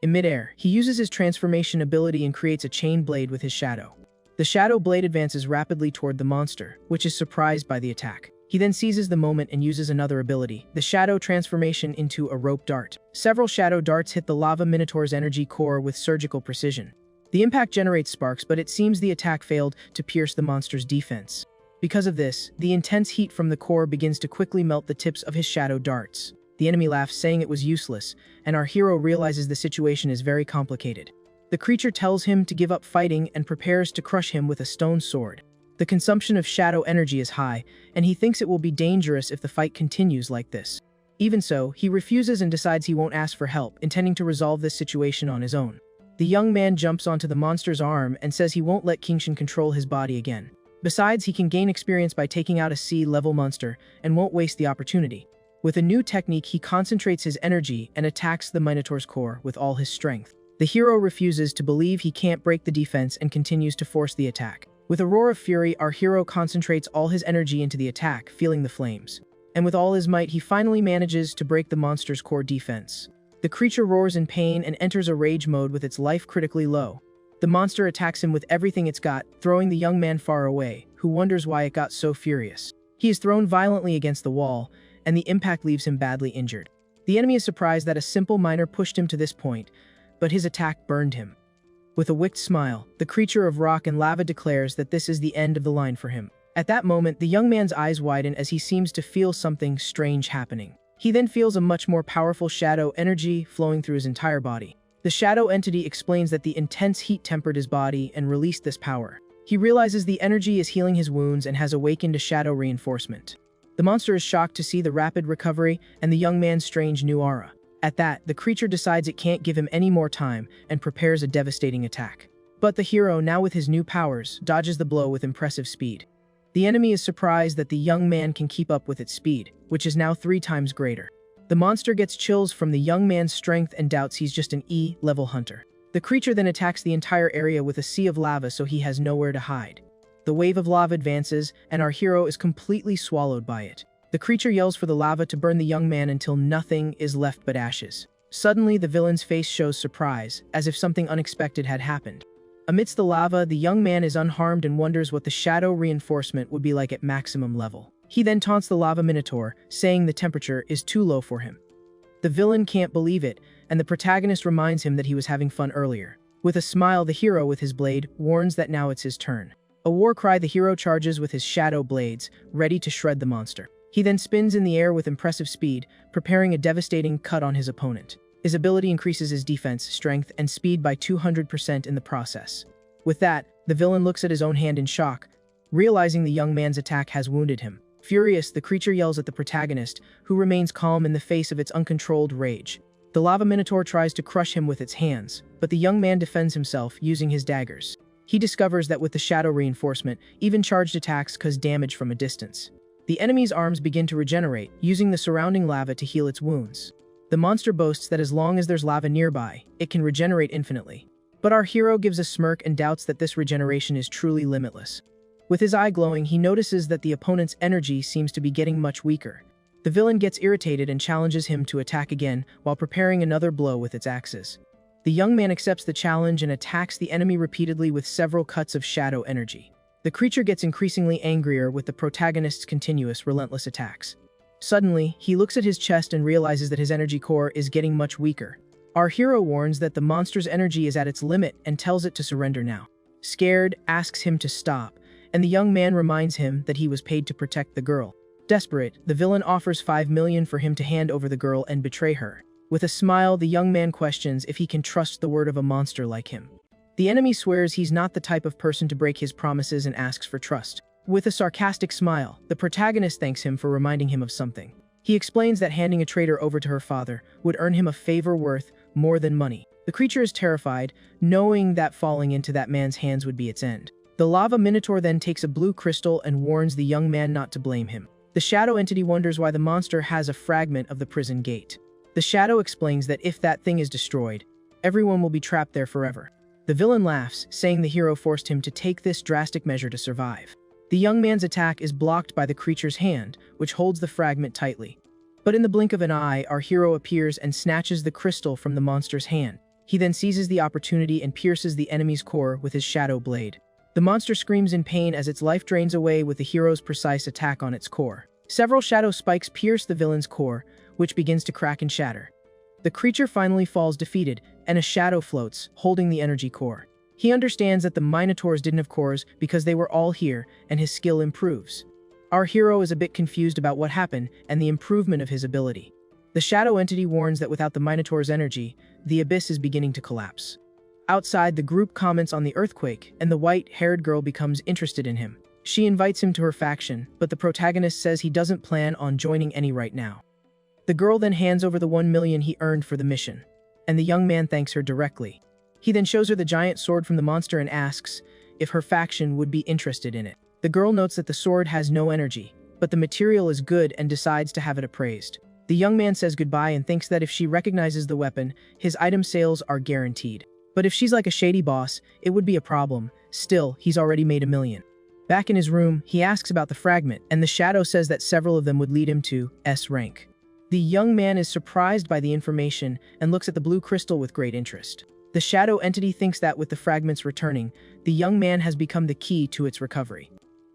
In midair, he uses his transformation ability and creates a chain blade with his shadow. The shadow blade advances rapidly toward the monster, which is surprised by the attack. He then seizes the moment and uses another ability, the shadow transformation into a rope dart. Several shadow darts hit the lava minotaur's energy core with surgical precision. The impact generates sparks, but it seems the attack failed to pierce the monster's defense. Because of this, the intense heat from the core begins to quickly melt the tips of his shadow darts. The enemy laughs, saying it was useless, and our hero realizes the situation is very complicated. The creature tells him to give up fighting and prepares to crush him with a stone sword. The consumption of shadow energy is high, and he thinks it will be dangerous if the fight continues like this. Even so, he refuses and decides he won't ask for help, intending to resolve this situation on his own. The young man jumps onto the monster's arm and says he won't let Kingshin control his body again. Besides, he can gain experience by taking out a sea-level monster and won't waste the opportunity. With a new technique, he concentrates his energy and attacks the minotaur's core with all his strength. The hero refuses to believe he can't break the defense and continues to force the attack. With a roar of fury, our hero concentrates all his energy into the attack, feeling the flames. And with all his might, he finally manages to break the monster's core defense. The creature roars in pain and enters a rage mode with its life critically low. The monster attacks him with everything it's got, throwing the young man far away, who wonders why it got so furious. He is thrown violently against the wall, and the impact leaves him badly injured. The enemy is surprised that a simple miner pushed him to this point, but his attack burned him. With a wicked smile, the creature of rock and lava declares that this is the end of the line for him. At that moment, the young man's eyes widen as he seems to feel something strange happening. He then feels a much more powerful shadow energy flowing through his entire body. The shadow entity explains that the intense heat tempered his body and released this power. He realizes the energy is healing his wounds and has awakened a shadow reinforcement. The monster is shocked to see the rapid recovery and the young man's strange new aura. At that, the creature decides it can't give him any more time and prepares a devastating attack. But the hero, now with his new powers, dodges the blow with impressive speed. The enemy is surprised that the young man can keep up with its speed, which is now 3 times greater. The monster gets chills from the young man's strength and doubts he's just an E-level hunter. The creature then attacks the entire area with a sea of lava, so he has nowhere to hide. The wave of lava advances, and our hero is completely swallowed by it. The creature yells for the lava to burn the young man until nothing is left but ashes. Suddenly, the villain's face shows surprise, as if something unexpected had happened. Amidst the lava, the young man is unharmed and wonders what the shadow reinforcement would be like at maximum level. He then taunts the lava minotaur, saying the temperature is too low for him. The villain can't believe it, and the protagonist reminds him that he was having fun earlier. With a smile, the hero with his blade warns that now it's his turn. A war cry, the hero charges with his shadow blades, ready to shred the monster. He then spins in the air with impressive speed, preparing a devastating cut on his opponent. His ability increases his defense, strength, and speed by 200% in the process. With that, the villain looks at his own hand in shock, realizing the young man's attack has wounded him. Furious, the creature yells at the protagonist, who remains calm in the face of its uncontrolled rage. The lava minotaur tries to crush him with its hands, but the young man defends himself using his daggers. He discovers that with the shadow reinforcement, even charged attacks cause damage from a distance. The enemy's arms begin to regenerate, using the surrounding lava to heal its wounds. The monster boasts that as long as there's lava nearby, it can regenerate infinitely. But our hero gives a smirk and doubts that this regeneration is truly limitless. With his eye glowing, he notices that the opponent's energy seems to be getting much weaker. The villain gets irritated and challenges him to attack again while preparing another blow with its axes. The young man accepts the challenge and attacks the enemy repeatedly with several cuts of shadow energy. The creature gets increasingly angrier with the protagonist's continuous, relentless attacks. Suddenly, he looks at his chest and realizes that his energy core is getting much weaker. Our hero warns that the monster's energy is at its limit and tells it to surrender now. Scared, asks him to stop, and the young man reminds him that he was paid to protect the girl. Desperate, the villain offers 5 million for him to hand over the girl and betray her. With a smile, the young man questions if he can trust the word of a monster like him. The enemy swears he's not the type of person to break his promises and asks for trust. With a sarcastic smile, the protagonist thanks him for reminding him of something. He explains that handing a traitor over to her father would earn him a favor worth more than money. The creature is terrified, knowing that falling into that man's hands would be its end. The lava minotaur then takes a blue crystal and warns the young man not to blame him. The shadow entity wonders why the monster has a fragment of the prison gate. The shadow explains that if that thing is destroyed, everyone will be trapped there forever. The villain laughs, saying the hero forced him to take this drastic measure to survive. The young man's attack is blocked by the creature's hand, which holds the fragment tightly. But in the blink of an eye, our hero appears and snatches the crystal from the monster's hand. He then seizes the opportunity and pierces the enemy's core with his shadow blade. The monster screams in pain as its life drains away with the hero's precise attack on its core. Several shadow spikes pierce the villain's core, which begins to crack and shatter. The creature finally falls defeated, and a shadow floats, holding the energy core. He understands that the minotaurs didn't have cores because they were all here, and his skill improves. Our hero is a bit confused about what happened and the improvement of his ability. The shadow entity warns that without the minotaur's energy, the abyss is beginning to collapse. Outside, the group comments on the earthquake, and the white-haired girl becomes interested in him. She invites him to her faction, but the protagonist says he doesn't plan on joining any right now. The girl then hands over the 1 million he earned for the mission, and the young man thanks her directly. He then shows her the giant sword from the monster and asks if her faction would be interested in it. The girl notes that the sword has no energy, but the material is good and decides to have it appraised. The young man says goodbye and thinks that if she recognizes the weapon, his item sales are guaranteed. But if she's like a shady boss, it would be a problem. Still, he's already made $1 million. Back in his room, he asks about the fragment, and the shadow says that several of them would lead him to S rank. The young man is surprised by the information and looks at the blue crystal with great interest. The shadow entity thinks that with the fragments returning, the young man has become the key to its recovery.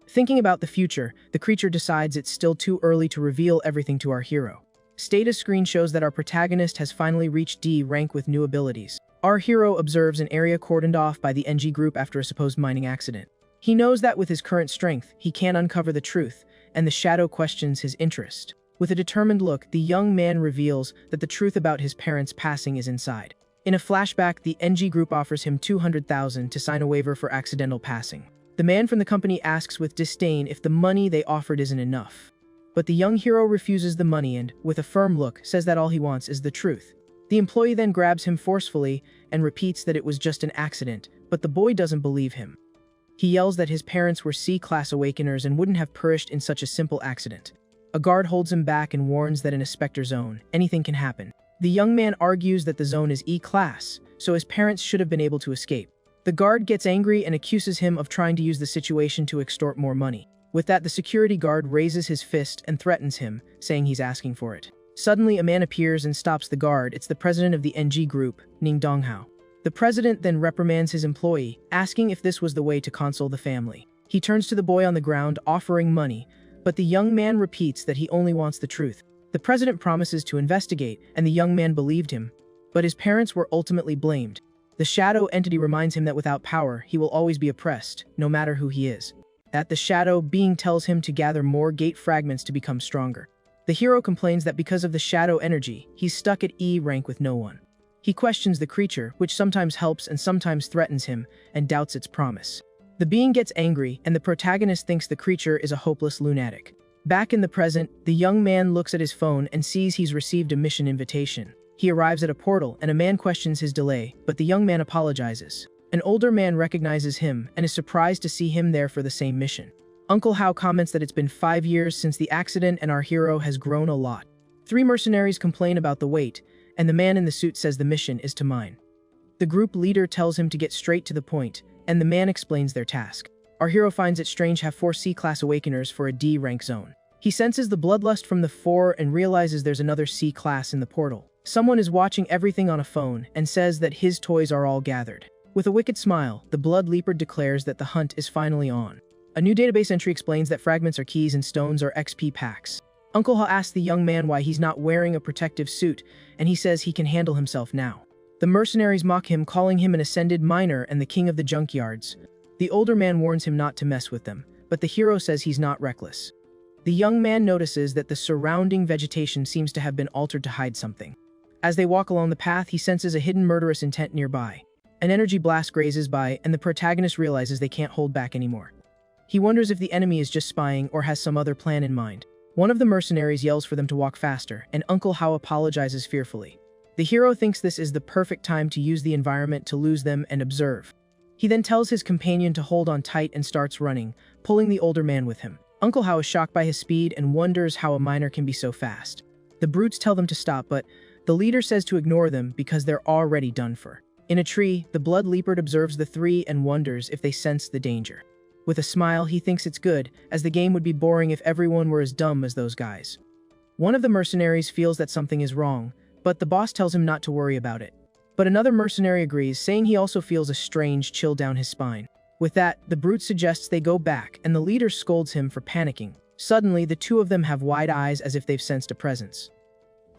Thinking about the future, the creature decides it's still too early to reveal everything to our hero. Status screen shows that our protagonist has finally reached D rank with new abilities. Our hero observes an area cordoned off by the NG group after a supposed mining accident. He knows that with his current strength, he can uncover the truth, and the shadow questions his interest. With a determined look, the young man reveals that the truth about his parents' passing is inside. In a flashback, the NG group offers him 200,000 to sign a waiver for accidental passing. The man from the company asks with disdain if the money they offered isn't enough. But the young hero refuses the money and, with a firm look, says that all he wants is the truth. The employee then grabs him forcefully and repeats that it was just an accident, but the boy doesn't believe him. He yells that his parents were C-class awakeners and wouldn't have perished in such a simple accident. A guard holds him back and warns that in a Spectre zone, anything can happen. The young man argues that the zone is E-class, so his parents should have been able to escape. The guard gets angry and accuses him of trying to use the situation to extort more money. With that, the security guard raises his fist and threatens him, saying he's asking for it. Suddenly, a man appears and stops the guard. It's the president of the NG group, Ning Donghao. The president then reprimands his employee, asking if this was the way to console the family. He turns to the boy on the ground, offering money, but the young man repeats that he only wants the truth. The president promises to investigate, and the young man believed him, but his parents were ultimately blamed. The shadow entity reminds him that without power, he will always be oppressed, no matter who he is. That the shadow being tells him to gather more gate fragments to become stronger. The hero complains that because of the shadow energy, he's stuck at E rank with no one. He questions the creature, which sometimes helps and sometimes threatens him, and doubts its promise. The being gets angry, and the protagonist thinks the creature is a hopeless lunatic. Back in the present, the young man looks at his phone and sees he's received a mission invitation. He arrives at a portal, and a man questions his delay, but the young man apologizes. An older man recognizes him and is surprised to see him there for the same mission. Uncle Hao comments that it's been 5 years since the accident and our hero has grown a lot. 3 mercenaries complain about the wait, and the man in the suit says the mission is to mine. The group leader tells him to get straight to the point, and the man explains their task. Our hero finds it strange to have 4 C-class awakeners for a D-rank zone. He senses the bloodlust from the 4 and realizes there's another C-class in the portal. Someone is watching everything on a phone and says that his toys are all gathered. With a wicked smile, the Blood Leopard declares that the hunt is finally on. A new database entry explains that fragments are keys and stones are XP packs. Uncle Ha asks the young man why he's not wearing a protective suit, and he says he can handle himself now. The mercenaries mock him, calling him an ascended miner and the king of the junkyards. The older man warns him not to mess with them, but the hero says he's not reckless. The young man notices that the surrounding vegetation seems to have been altered to hide something. As they walk along the path, he senses a hidden murderous intent nearby. An energy blast grazes by, and the protagonist realizes they can't hold back anymore. He wonders if the enemy is just spying or has some other plan in mind. One of the mercenaries yells for them to walk faster, and Uncle Hao apologizes fearfully. The hero thinks this is the perfect time to use the environment to lose them and observe. He then tells his companion to hold on tight and starts running, pulling the older man with him. Uncle Hao is shocked by his speed and wonders how a miner can be so fast. The brutes tell them to stop, but the leader says to ignore them because they're already done for. In a tree, the Blood Leopard observes the 3 and wonders if they sense the danger. With a smile, he thinks it's good, as the game would be boring if everyone were as dumb as those guys. One of the mercenaries feels that something is wrong, but the boss tells him not to worry about it. But another mercenary agrees, saying he also feels a strange chill down his spine. With that, the brute suggests they go back, and the leader scolds him for panicking. Suddenly, the 2 of them have wide eyes as if they've sensed a presence.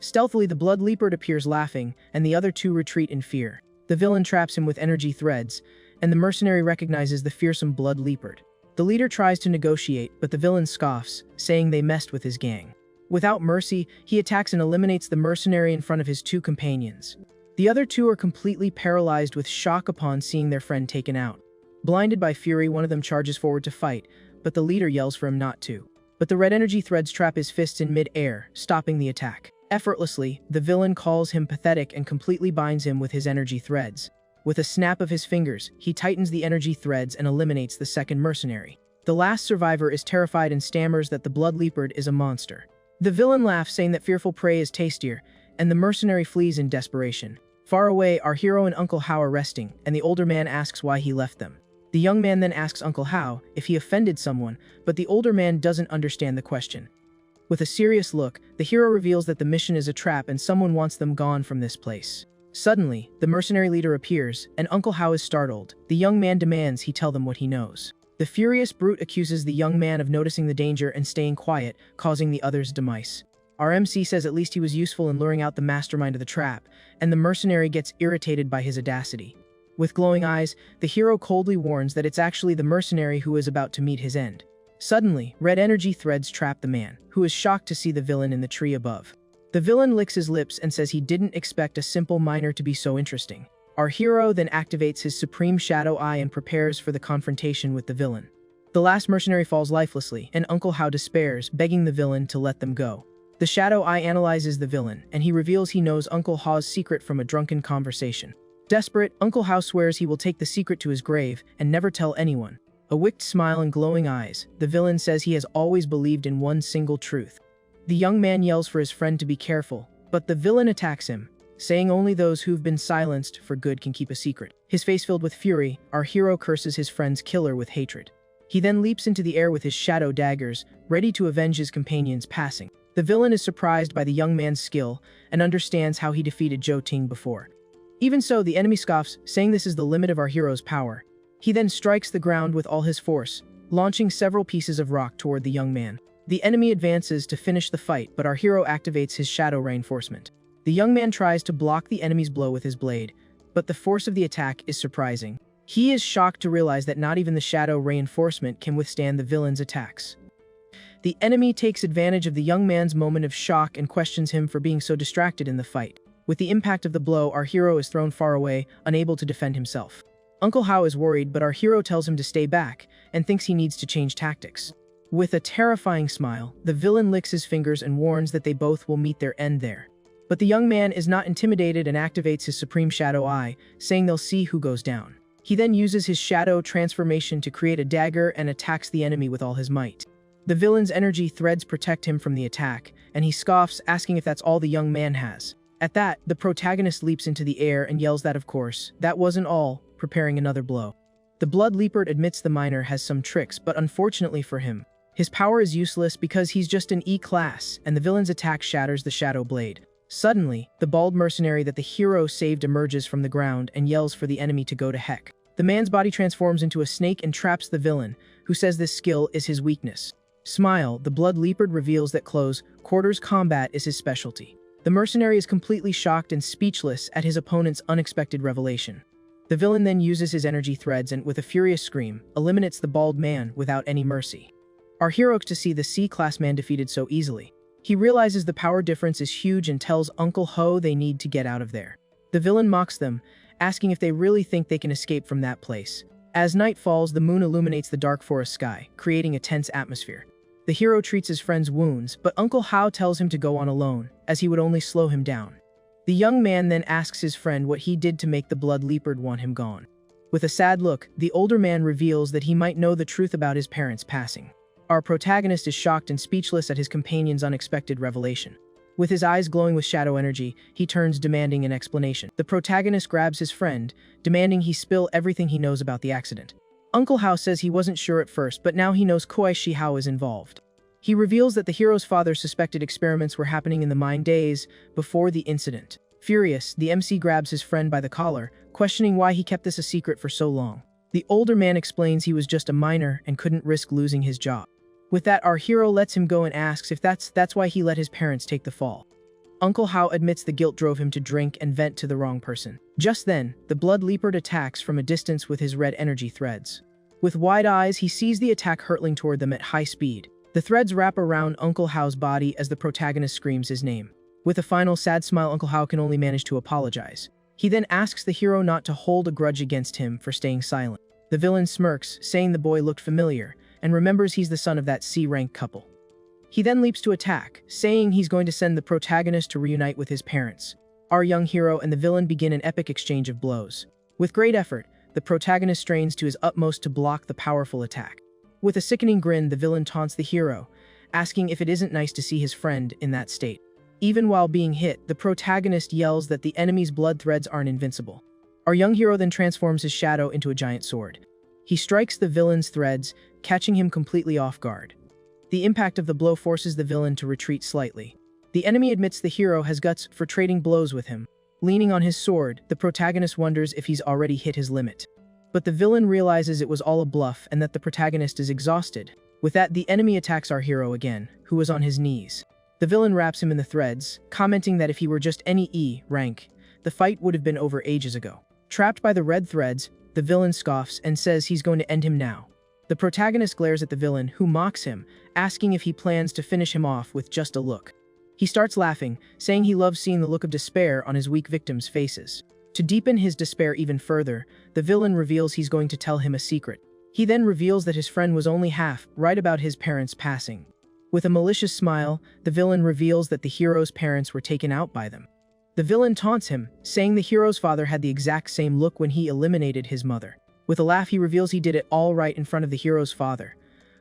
Stealthily, the Blood Leopard appears laughing, and the other 2 retreat in fear. The villain traps him with energy threads, and the mercenary recognizes the fearsome Blood Leopard. The leader tries to negotiate, but the villain scoffs, saying they messed with his gang. Without mercy, he attacks and eliminates the mercenary in front of his 2 companions. The other 2 are completely paralyzed with shock upon seeing their friend taken out. Blinded by fury, one of them charges forward to fight, but the leader yells for him not to. But the red energy threads trap his fists in mid-air, stopping the attack. Effortlessly, the villain calls him pathetic and completely binds him with his energy threads. With a snap of his fingers, he tightens the energy threads and eliminates the second mercenary. The last survivor is terrified and stammers that the Blood Leopard is a monster. The villain laughs, saying that fearful prey is tastier, and the mercenary flees in desperation. Far away, our hero and Uncle Hao are resting, and the older man asks why he left them. The young man then asks Uncle Hao if he offended someone, but the older man doesn't understand the question. With a serious look, the hero reveals that the mission is a trap and someone wants them gone from this place. Suddenly, the mercenary leader appears, and Uncle Hao is startled. The young man demands he tell them what he knows. The furious brute accuses the young man of noticing the danger and staying quiet, causing the other's demise. Our MC says at least he was useful in luring out the mastermind of the trap, and the mercenary gets irritated by his audacity. With glowing eyes, the hero coldly warns that it's actually the mercenary who is about to meet his end. Suddenly, red energy threads trap the man, who is shocked to see the villain in the tree above. The villain licks his lips and says he didn't expect a simple miner to be so interesting. Our hero then activates his supreme shadow eye and prepares for the confrontation with the villain. The last mercenary falls lifelessly, and Uncle Hao despairs, begging the villain to let them go. The shadow eye analyzes the villain, and he reveals he knows Uncle Hao's secret from a drunken conversation. Desperate, Uncle Hao swears he will take the secret to his grave and never tell anyone. A wicked smile and glowing eyes, the villain says he has always believed in one single truth. The young man yells for his friend to be careful, but the villain attacks him. saying only those who've been silenced for good can keep a secret. His face filled with fury, our hero curses his friend's killer with hatred. He then leaps into the air with his shadow daggers, ready to avenge his companion's passing. The villain is surprised by the young man's skill and understands how he defeated Zhou Ting before. Even so, the enemy scoffs, saying this is the limit of our hero's power. He then strikes the ground with all his force, launching several pieces of rock toward the young man. The enemy advances to finish the fight, but our hero activates his shadow reinforcement. The young man tries to block the enemy's blow with his blade, but the force of the attack is surprising. He is shocked to realize that not even the shadow reinforcement can withstand the villain's attacks. The enemy takes advantage of the young man's moment of shock and questions him for being so distracted in the fight. With the impact of the blow, our hero is thrown far away, unable to defend himself. Uncle Hao is worried, but our hero tells him to stay back and thinks he needs to change tactics. With a terrifying smile, the villain licks his fingers and warns that they both will meet their end there. But the young man is not intimidated and activates his Supreme Shadow Eye, saying they'll see who goes down. He then uses his shadow transformation to create a dagger and attacks the enemy with all his might. The villain's energy threads protect him from the attack, and he scoffs, asking if that's all the young man has. At that, the protagonist leaps into the air and yells that of course, that wasn't all, preparing another blow. The Blood Leopard admits the miner has some tricks, but unfortunately for him, his power is useless because he's just an E-class, and the villain's attack shatters the Shadow Blade. Suddenly, the bald mercenary that the hero saved emerges from the ground and yells for the enemy to go to heck. The man's body transforms into a snake and traps the villain, who says this skill is his weakness. Smile, the Blood Leopard reveals that close quarters combat is his specialty. The mercenary is completely shocked and speechless at his opponent's unexpected revelation. The villain then uses his energy threads and, with a furious scream, eliminates the bald man without any mercy. Our hero to see the C-class man defeated so easily. He realizes the power difference is huge and tells Uncle Ho they need to get out of there. The villain mocks them, asking if they really think they can escape from that place. As night falls, the moon illuminates the dark forest sky, creating a tense atmosphere. The hero treats his friend's wounds, but Uncle Hao tells him to go on alone, as he would only slow him down. The young man then asks his friend what he did to make the Blood Leopard want him gone. With a sad look, the older man reveals that he might know the truth about his parents' passing. Our protagonist is shocked and speechless at his companion's unexpected revelation. With his eyes glowing with shadow energy, he turns, demanding an explanation. The protagonist grabs his friend, demanding he spill everything he knows about the accident. Uncle Hao says he wasn't sure at first, but now he knows Kuai Shi Hao is involved. He reveals that the hero's father suspected experiments were happening in the mine days before the incident. Furious, the MC grabs his friend by the collar, questioning why he kept this a secret for so long. The older man explains he was just a miner and couldn't risk losing his job. With that, our hero lets him go and asks if that's why he let his parents take the fall. Uncle Hao admits the guilt drove him to drink and vent to the wrong person. Just then, the Blood Leopard attacks from a distance with his red energy threads. With wide eyes, he sees the attack hurtling toward them at high speed. The threads wrap around Uncle Hao's body as the protagonist screams his name. With a final sad smile, Uncle Hao can only manage to apologize. He then asks the hero not to hold a grudge against him for staying silent. The villain smirks, saying the boy looked familiar, and remembers he's the son of that C-rank couple. He then leaps to attack, saying he's going to send the protagonist to reunite with his parents. Our young hero and the villain begin an epic exchange of blows. With great effort, the protagonist strains to his utmost to block the powerful attack. With a sickening grin, the villain taunts the hero, asking if it isn't nice to see his friend in that state. Even while being hit, the protagonist yells that the enemy's blood threads aren't invincible. Our young hero then transforms his shadow into a giant sword. He strikes the villain's threads, catching him completely off guard. The impact of the blow forces the villain to retreat slightly. The enemy admits the hero has guts for trading blows with him. Leaning on his sword, the protagonist wonders if he's already hit his limit. But the villain realizes it was all a bluff and that the protagonist is exhausted. With that, the enemy attacks our hero again, who is on his knees. The villain wraps him in the threads, commenting that if he were just any E rank, the fight would have been over ages ago. Trapped by the red threads, the villain scoffs and says he's going to end him now. The protagonist glares at the villain, who mocks him, asking if he plans to finish him off with just a look. He starts laughing, saying he loves seeing the look of despair on his weak victims' faces. To deepen his despair even further, the villain reveals he's going to tell him a secret. He then reveals that his friend was only half right about his parents' passing. With a malicious smile, the villain reveals that the hero's parents were taken out by them. The villain taunts him, saying the hero's father had the exact same look when he eliminated his mother. With a laugh, he reveals he did it all right in front of the hero's father,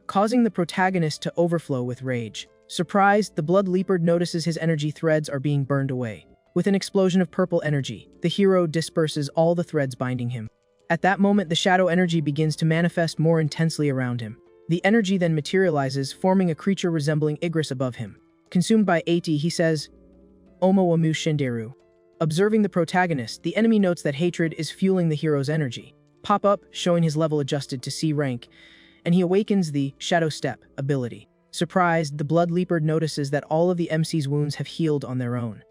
causing the protagonist to overflow with rage. Surprised, the Blood Leopard notices his energy threads are being burned away. With an explosion of purple energy, the hero disperses all the threads binding him. At that moment, the shadow energy begins to manifest more intensely around him. The energy then materializes, forming a creature resembling Igris above him. Consumed by Ati, he says, Omo wa mu shinderu. Observing the protagonist, the enemy notes that hatred is fueling the hero's energy. Pop up, showing his level adjusted to C rank, and he awakens the Shadow Step ability. Surprised, the Blood Leopard notices that all of the MC's wounds have healed on their own.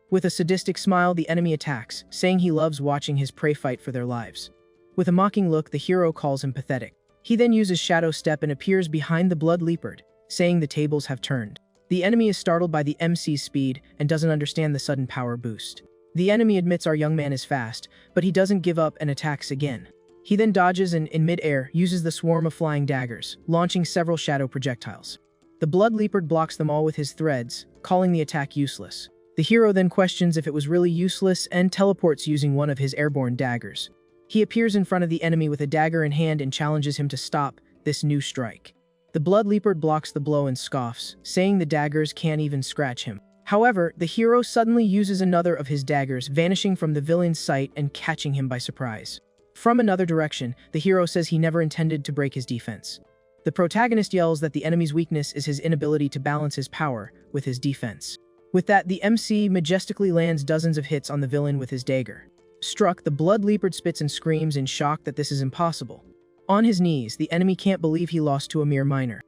With a sadistic smile, the enemy attacks, saying he loves watching his prey fight for their lives. With a mocking look, the hero calls him pathetic. He then uses Shadow Step and appears behind the Blood Leopard, saying the tables have turned. The enemy is startled by the MC's speed and doesn't understand the sudden power boost. The enemy admits our young man is fast, but he doesn't give up and attacks again. He then dodges and, in mid-air, uses the swarm of flying daggers, launching several shadow projectiles. The Blood Leopard blocks them all with his threads, calling the attack useless. The hero then questions if it was really useless and teleports using one of his airborne daggers. He appears in front of the enemy with a dagger in hand and challenges him to stop this new strike. The Blood Leopard blocks the blow and scoffs, saying the daggers can't even scratch him. However, the hero suddenly uses another of his daggers, vanishing from the villain's sight and catching him by surprise. From another direction, the hero says he never intended to break his defense. The protagonist yells that the enemy's weakness is his inability to balance his power with his defense. With that, the MC majestically lands dozens of hits on the villain with his dagger. Struck, the Blood Leopard spits and screams in shock that this is impossible. On his knees, the enemy can't believe he lost to a mere minor.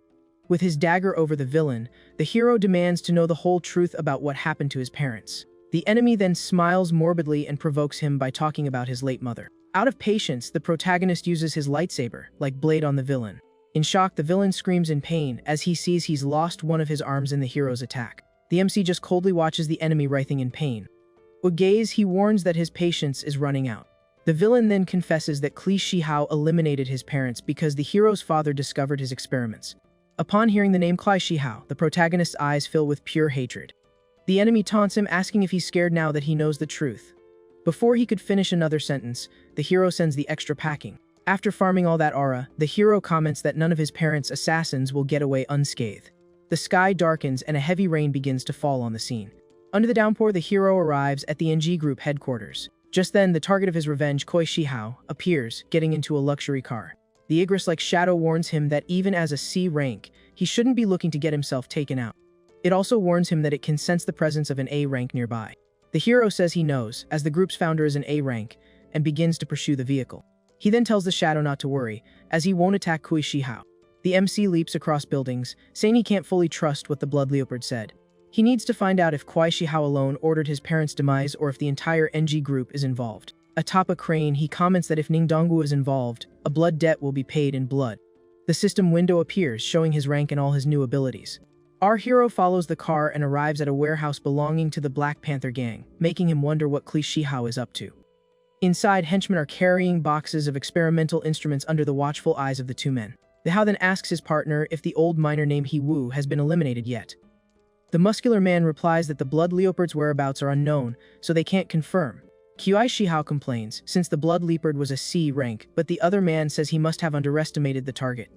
With his dagger over the villain, the hero demands to know the whole truth about what happened to his parents. The enemy then smiles morbidly and provokes him by talking about his late mother. Out of patience, the protagonist uses his lightsaber, like blade on the villain. In shock, the villain screams in pain as he sees he's lost one of his arms in the hero's attack. The MC just coldly watches the enemy writhing in pain. With gaze, he warns that his patience is running out. The villain then confesses that Kli Shihao eliminated his parents because the hero's father discovered his experiments. Upon hearing the name Kli Shihao, the protagonist's eyes fill with pure hatred. The enemy taunts him, asking if he's scared now that he knows the truth. Before he could finish another sentence, the hero sends the extra packing. After farming all that aura, the hero comments that none of his parents' assassins will get away unscathed. The sky darkens and a heavy rain begins to fall on the scene. Under the downpour, the hero arrives at the NG Group headquarters. Just then, the target of his revenge, Koi Shihao, appears, getting into a luxury car. The Igris-like shadow warns him that even as a C rank, he shouldn't be looking to get himself taken out. It also warns him that it can sense the presence of an A rank nearby. The hero says he knows, as the group's founder is an A rank, and begins to pursue the vehicle. He then tells the shadow not to worry, as he won't attack Kui Shihao. The MC leaps across buildings, saying he can't fully trust what the Blood Leopard said. He needs to find out if Kui Shihao alone ordered his parents' demise or if the entire NG group is involved. Atop a crane, he comments that if Ningdongwu is involved, a blood debt will be paid in blood. The system window appears, showing his rank and all his new abilities. Our hero follows the car and arrives at a warehouse belonging to the Black Panther gang, making him wonder what Kli Shihao is up to. Inside, henchmen are carrying boxes of experimental instruments under the watchful eyes of the two men. The Hao then asks his partner if the old miner named He Wu has been eliminated yet. The muscular man replies that the Blood Leopard's whereabouts are unknown, so they can't confirm. Kui Shihao complains, since the Blood Leopard was a C rank, but the other man says he must have underestimated the target.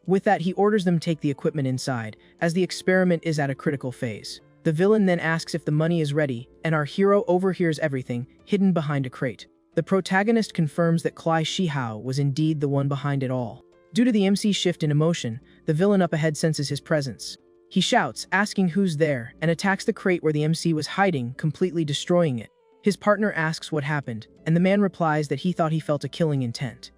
With that, he orders them take the equipment inside, as the experiment is at a critical phase. The villain then asks if the money is ready, and our hero overhears everything, hidden behind a crate. The protagonist confirms that Kli Shihao was indeed the one behind it all. Due to the MC's shift in emotion, the villain up ahead senses his presence. He shouts, asking who's there, and attacks the crate where the MC was hiding, completely destroying it. His partner asks what happened, and the man replies that he thought he felt a killing intent.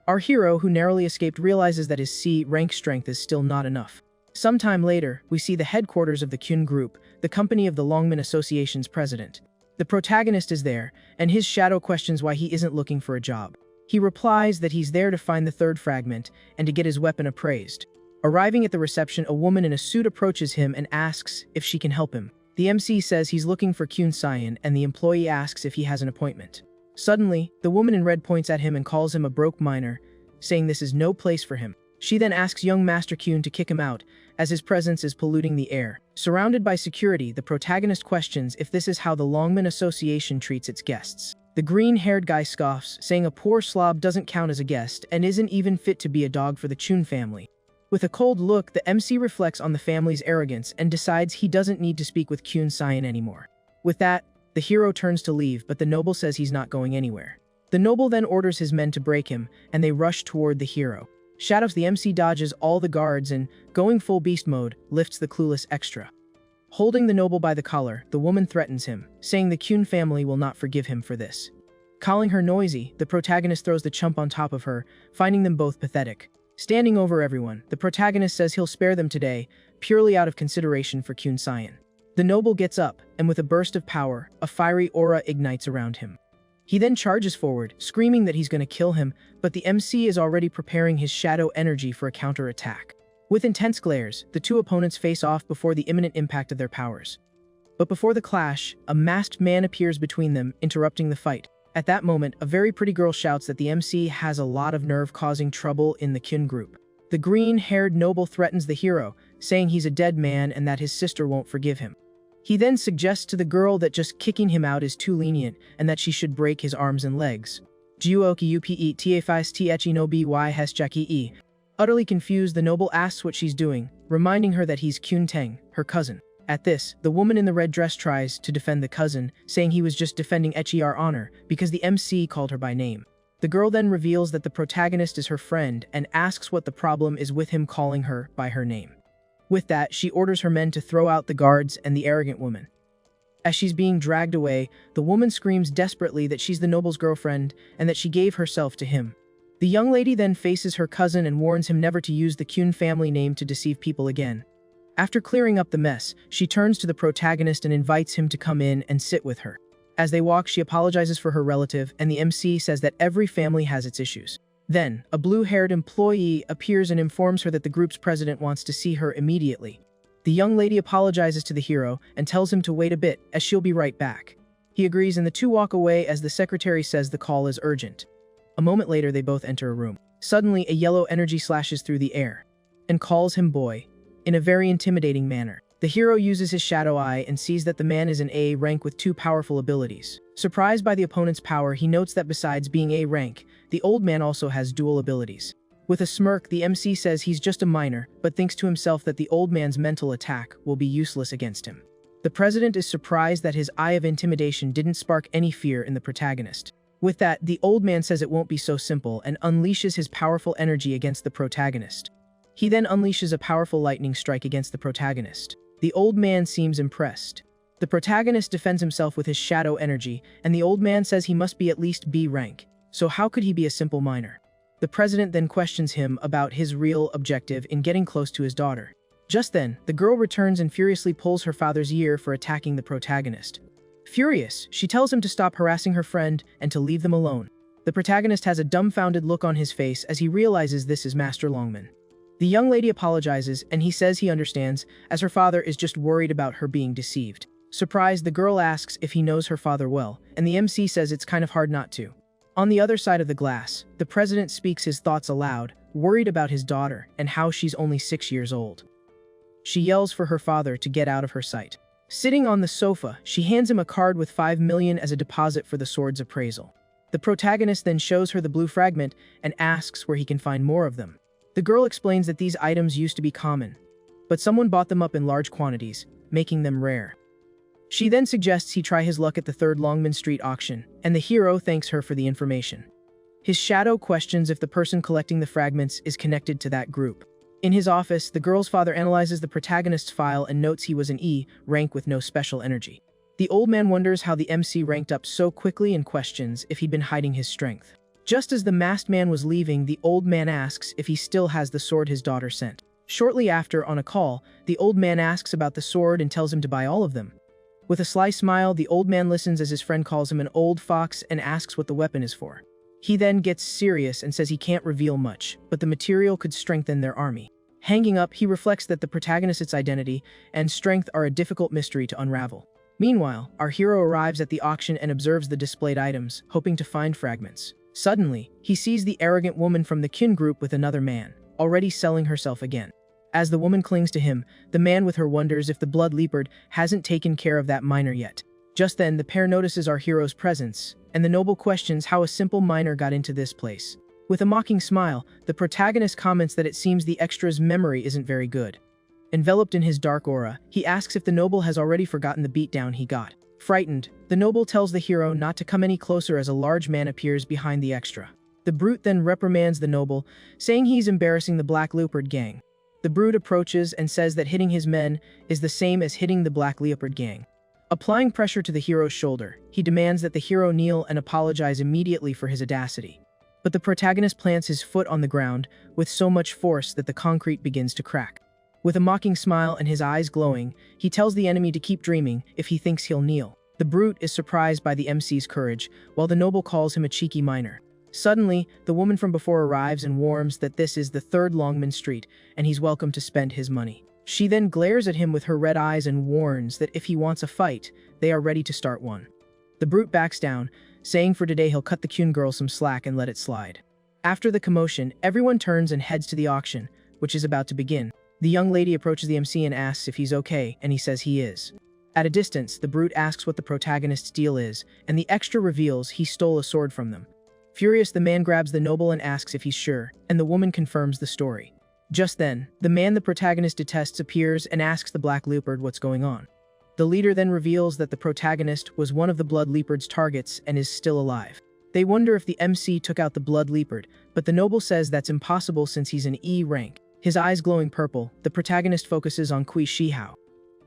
Our hero, who narrowly escaped, realizes that his C rank strength is still not enough. Sometime later, we see the headquarters of the Kyun Group, the company of the Longman Association's president. The protagonist is there, and his shadow questions why he isn't looking for a job. He replies that he's there to find the third fragment and to get his weapon appraised. Arriving at the reception, a woman in a suit approaches him and asks if she can help him. The MC says he's looking for Kyun Cyan, and the employee asks if he has an appointment. Suddenly, the woman in red points at him and calls him a broke miner, saying this is no place for him. She then asks young Master Kyun to kick him out, as his presence is polluting the air. Surrounded by security, the protagonist questions if this is how the Longman Association treats its guests. The green-haired guy scoffs, saying a poor slob doesn't count as a guest and isn't even fit to be a dog for the Chun family. With a cold look, the MC reflects on the family's arrogance and decides he doesn't need to speak with Kyun Cyan anymore. With that, The hero turns to leave, but the noble says he's not going anywhere. The noble then orders his men to break him, and they rush toward the hero. Shadows the MC dodges all the guards and, going full beast mode, lifts the clueless extra. Holding the noble by the collar, the woman threatens him, saying the Kyun family will not forgive him for this. Calling her noisy, the protagonist throws the chump on top of her, finding them both pathetic. Standing over everyone, the protagonist says he'll spare them today, purely out of consideration for Kyun Saiyan. The noble gets up, and with a burst of power, a fiery aura ignites around him. He then charges forward, screaming that he's going to kill him, but the MC is already preparing his shadow energy for a counter-attack. With intense glares, the two opponents face off before the imminent impact of their powers. But before the clash, a masked man appears between them, interrupting the fight. At that moment, a very pretty girl shouts that the MC has a lot of nerve causing trouble in the Kyun group. The green-haired noble threatens the hero, saying he's a dead man and that his sister won't forgive him. He then suggests to the girl that just kicking him out is too lenient and that she should break his arms and legs. Utterly confused, the noble asks what she's doing, reminding her that he's Kyun Teng, her cousin. At this, the woman in the red dress tries to defend the cousin, saying he was just defending Her honor because the MC called her by name. The girl then reveals that the protagonist is her friend and asks what the problem is with him calling her by her name. With that, she orders her men to throw out the guards and the arrogant woman. As she's being dragged away, the woman screams desperately that she's the noble's girlfriend and that she gave herself to him. The young lady then faces her cousin and warns him never to use the Kyun family name to deceive people again. After clearing up the mess, she turns to the protagonist and invites him to come in and sit with her. As they walk, she apologizes for her relative, and the MC says that every family has its issues. Then, a blue-haired employee appears and informs her that the group's president wants to see her immediately. The young lady apologizes to the hero and tells him to wait a bit, as she'll be right back. He agrees and the two walk away as the secretary says the call is urgent. A moment later, they both enter a room. Suddenly, a yellow energy slashes through the air and calls him boy, in a very intimidating manner. The hero uses his shadow eye and sees that the man is an A rank with two powerful abilities. Surprised by the opponent's power, he notes that besides being A rank, the old man also has dual abilities. With a smirk, the MC says he's just a minor, but thinks to himself that the old man's mental attack will be useless against him. The president is surprised that his eye of intimidation didn't spark any fear in the protagonist. With that, the old man says it won't be so simple and unleashes his powerful energy against the protagonist. He then unleashes a powerful lightning strike against the protagonist. The old man seems impressed. The protagonist defends himself with his shadow energy, and the old man says he must be at least B rank. So how could he be a simple minor? The president then questions him about his real objective in getting close to his daughter. Just then, the girl returns and furiously pulls her father's ear for attacking the protagonist. Furious, she tells him to stop harassing her friend and to leave them alone. The protagonist has a dumbfounded look on his face as he realizes this is Master Longman. The young lady apologizes, and he says he understands, as her father is just worried about her being deceived. Surprised, the girl asks if he knows her father well, and the MC says it's kind of hard not to. On the other side of the glass, the president speaks his thoughts aloud, worried about his daughter and how she's only 6 years old. She yells for her father to get out of her sight. Sitting on the sofa, she hands him a card with 5 million as a deposit for the sword's appraisal. The protagonist then shows her the blue fragment and asks where he can find more of them. The girl explains that these items used to be common, but someone bought them up in large quantities, making them rare. She then suggests he try his luck at the 3rd Longman Street auction, and the hero thanks her for the information. His shadow questions if the person collecting the fragments is connected to that group. In his office, the girl's father analyzes the protagonist's file and notes he was an E rank with no special energy. The old man wonders how the MC ranked up so quickly and questions if he'd been hiding his strength. Just as the masked man was leaving, the old man asks if he still has the sword his daughter sent. Shortly after, on a call, the old man asks about the sword and tells him to buy all of them. With a sly smile, the old man listens as his friend calls him an old fox and asks what the weapon is for. He then gets serious and says he can't reveal much, but the material could strengthen their army. Hanging up, he reflects that the protagonist's identity and strength are a difficult mystery to unravel. Meanwhile, our hero arrives at the auction and observes the displayed items, hoping to find fragments. Suddenly, he sees the arrogant woman from the Kin group with another man, already selling herself again. As the woman clings to him, the man with her wonders if the blood leopard hasn't taken care of that minor yet. Just then, the pair notices our hero's presence, and the noble questions how a simple minor got into this place. With a mocking smile, the protagonist comments that it seems the extra's memory isn't very good. Enveloped in his dark aura, he asks if the noble has already forgotten the beatdown he got. Frightened, the noble tells the hero not to come any closer as a large man appears behind the extra. The brute then reprimands the noble, saying he's embarrassing the Black Leopard gang. The brute approaches and says that hitting his men is the same as hitting the Black Leopard gang. Applying pressure to the hero's shoulder, he demands that the hero kneel and apologize immediately for his audacity. But the protagonist plants his foot on the ground with so much force that the concrete begins to crack. With a mocking smile and his eyes glowing, he tells the enemy to keep dreaming if he thinks he'll kneel. The brute is surprised by the MC's courage, while the noble calls him a cheeky miner. Suddenly, the woman from before arrives and warns that this is the 3rd Longman Street, and he's welcome to spend his money. She then glares at him with her red eyes and warns that if he wants a fight, they are ready to start one. The brute backs down, saying for today he'll cut the Kyun girl some slack and let it slide. After the commotion, everyone turns and heads to the auction, which is about to begin. The young lady approaches the MC and asks if he's okay, and he says he is. At a distance, the brute asks what the protagonist's deal is, and the extra reveals he stole a sword from them. Furious, the man grabs the noble and asks if he's sure, and the woman confirms the story. Just then, the man the protagonist detests appears and asks the Black Leopard what's going on. The leader then reveals that the protagonist was one of the Blood Leopard's targets and is still alive. They wonder if the MC took out the Blood Leopard, but the noble says that's impossible since he's an E rank. His eyes glowing purple, the protagonist focuses on Kui Shihao.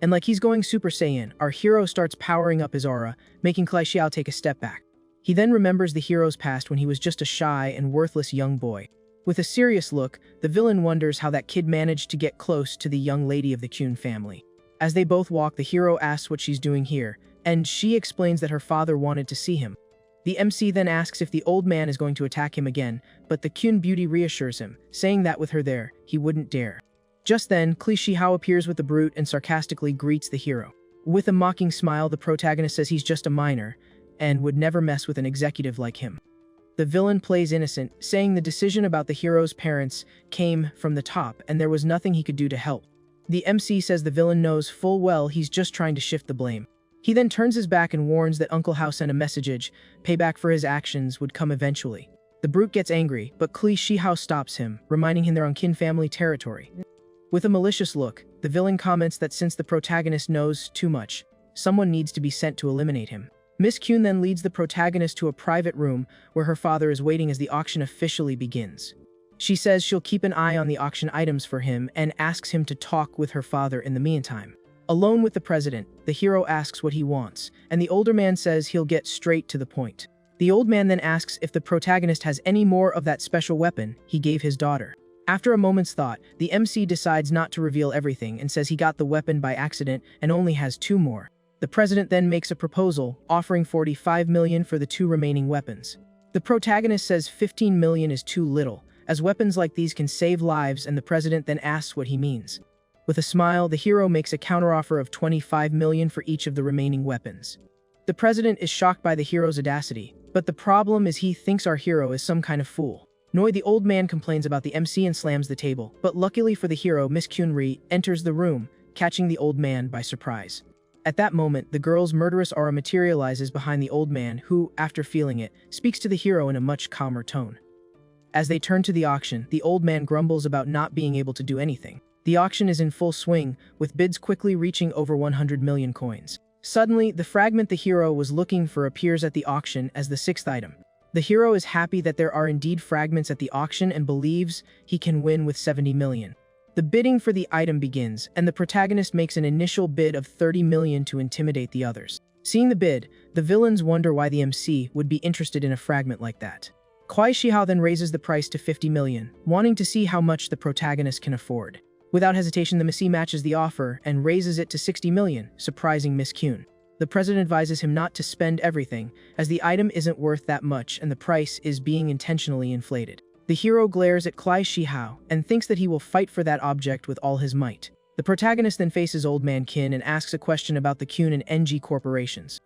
And like he's going Super Saiyan, our hero starts powering up his aura, making Kui Shihao take a step back. He then remembers the hero's past when he was just a shy and worthless young boy. With a serious look, the villain wonders how that kid managed to get close to the young lady of the Kyun family. As they both walk, the hero asks what she's doing here, and she explains that her father wanted to see him. The MC then asks if the old man is going to attack him again, but the Kyun beauty reassures him, saying that with her there, he wouldn't dare. Just then, Kui Shihao appears with the brute and sarcastically greets the hero. With a mocking smile, the protagonist says he's just a miner, and would never mess with an executive like him. The villain plays innocent, saying the decision about the hero's parents came from the top and there was nothing he could do to help. The MC says the villain knows full well he's just trying to shift the blame. He then turns his back and warns that Uncle Hao sent a message, payback for his actions would come eventually. The brute gets angry, but Kui Shihao stops him, reminding him they're on Kin family territory. With a malicious look, the villain comments that since the protagonist knows too much, someone needs to be sent to eliminate him. Miss Kyun then leads the protagonist to a private room where her father is waiting as the auction officially begins. She says she'll keep an eye on the auction items for him and asks him to talk with her father in the meantime. Alone with the president, the hero asks what he wants, and the older man says he'll get straight to the point. The old man then asks if the protagonist has any more of that special weapon he gave his daughter. After a moment's thought, the MC decides not to reveal everything and says he got the weapon by accident and only has 2 more. The president then makes a proposal, offering 45 million for the 2 remaining weapons. The protagonist says 15 million is too little, as weapons like these can save lives, and the president then asks what he means. With a smile, the hero makes a counteroffer of 25 million for each of the remaining weapons. The president is shocked by the hero's audacity, but the problem is he thinks our hero is some kind of fool. Annoyed, the old man complains about the MC and slams the table, but luckily for the hero, Miss Kyun enters the room, catching the old man by surprise. At that moment, the girl's murderous aura materializes behind the old man who, after feeling it, speaks to the hero in a much calmer tone. As they turn to the auction, the old man grumbles about not being able to do anything. The auction is in full swing, with bids quickly reaching over 100 million coins. Suddenly, the fragment the hero was looking for appears at the auction as the 6th item. The hero is happy that there are indeed fragments at the auction and believes he can win with 70 million. The bidding for the item begins, and the protagonist makes an initial bid of 30 million to intimidate the others. Seeing the bid, the villains wonder why the MC would be interested in a fragment like that. Kui Shihao then raises the price to 50 million, wanting to see how much the protagonist can afford. Without hesitation, the MC matches the offer and raises it to 60 million, surprising Miss Kyun. The president advises him not to spend everything, as the item isn't worth that much and the price is being intentionally inflated. The hero glares at Kui Shihao and thinks that he will fight for that object with all his might. The protagonist then faces Old Man Kin and asks a question about the Kyun and NG corporations.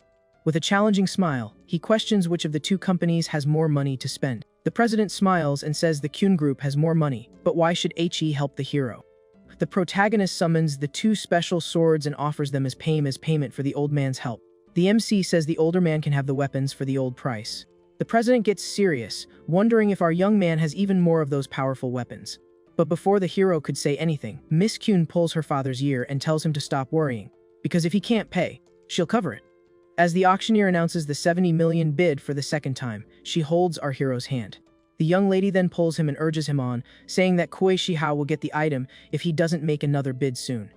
With a challenging smile, he questions which of the 2 companies has more money to spend. The president smiles and says the Kyun group has more money, but why should HE help the hero? The protagonist summons the 2 special swords and offers them as payment for the old man's help. The MC says the older man can have the weapons for the old price. The president gets serious, wondering if our young man has even more of those powerful weapons. But before the hero could say anything, Miss Kyun pulls her father's ear and tells him to stop worrying, because if he can't pay, she'll cover it. As the auctioneer announces the 70 million bid for the second time, she holds our hero's hand. The young lady then pulls him and urges him on, saying that Kui Shihao will get the item if he doesn't make another bid soon.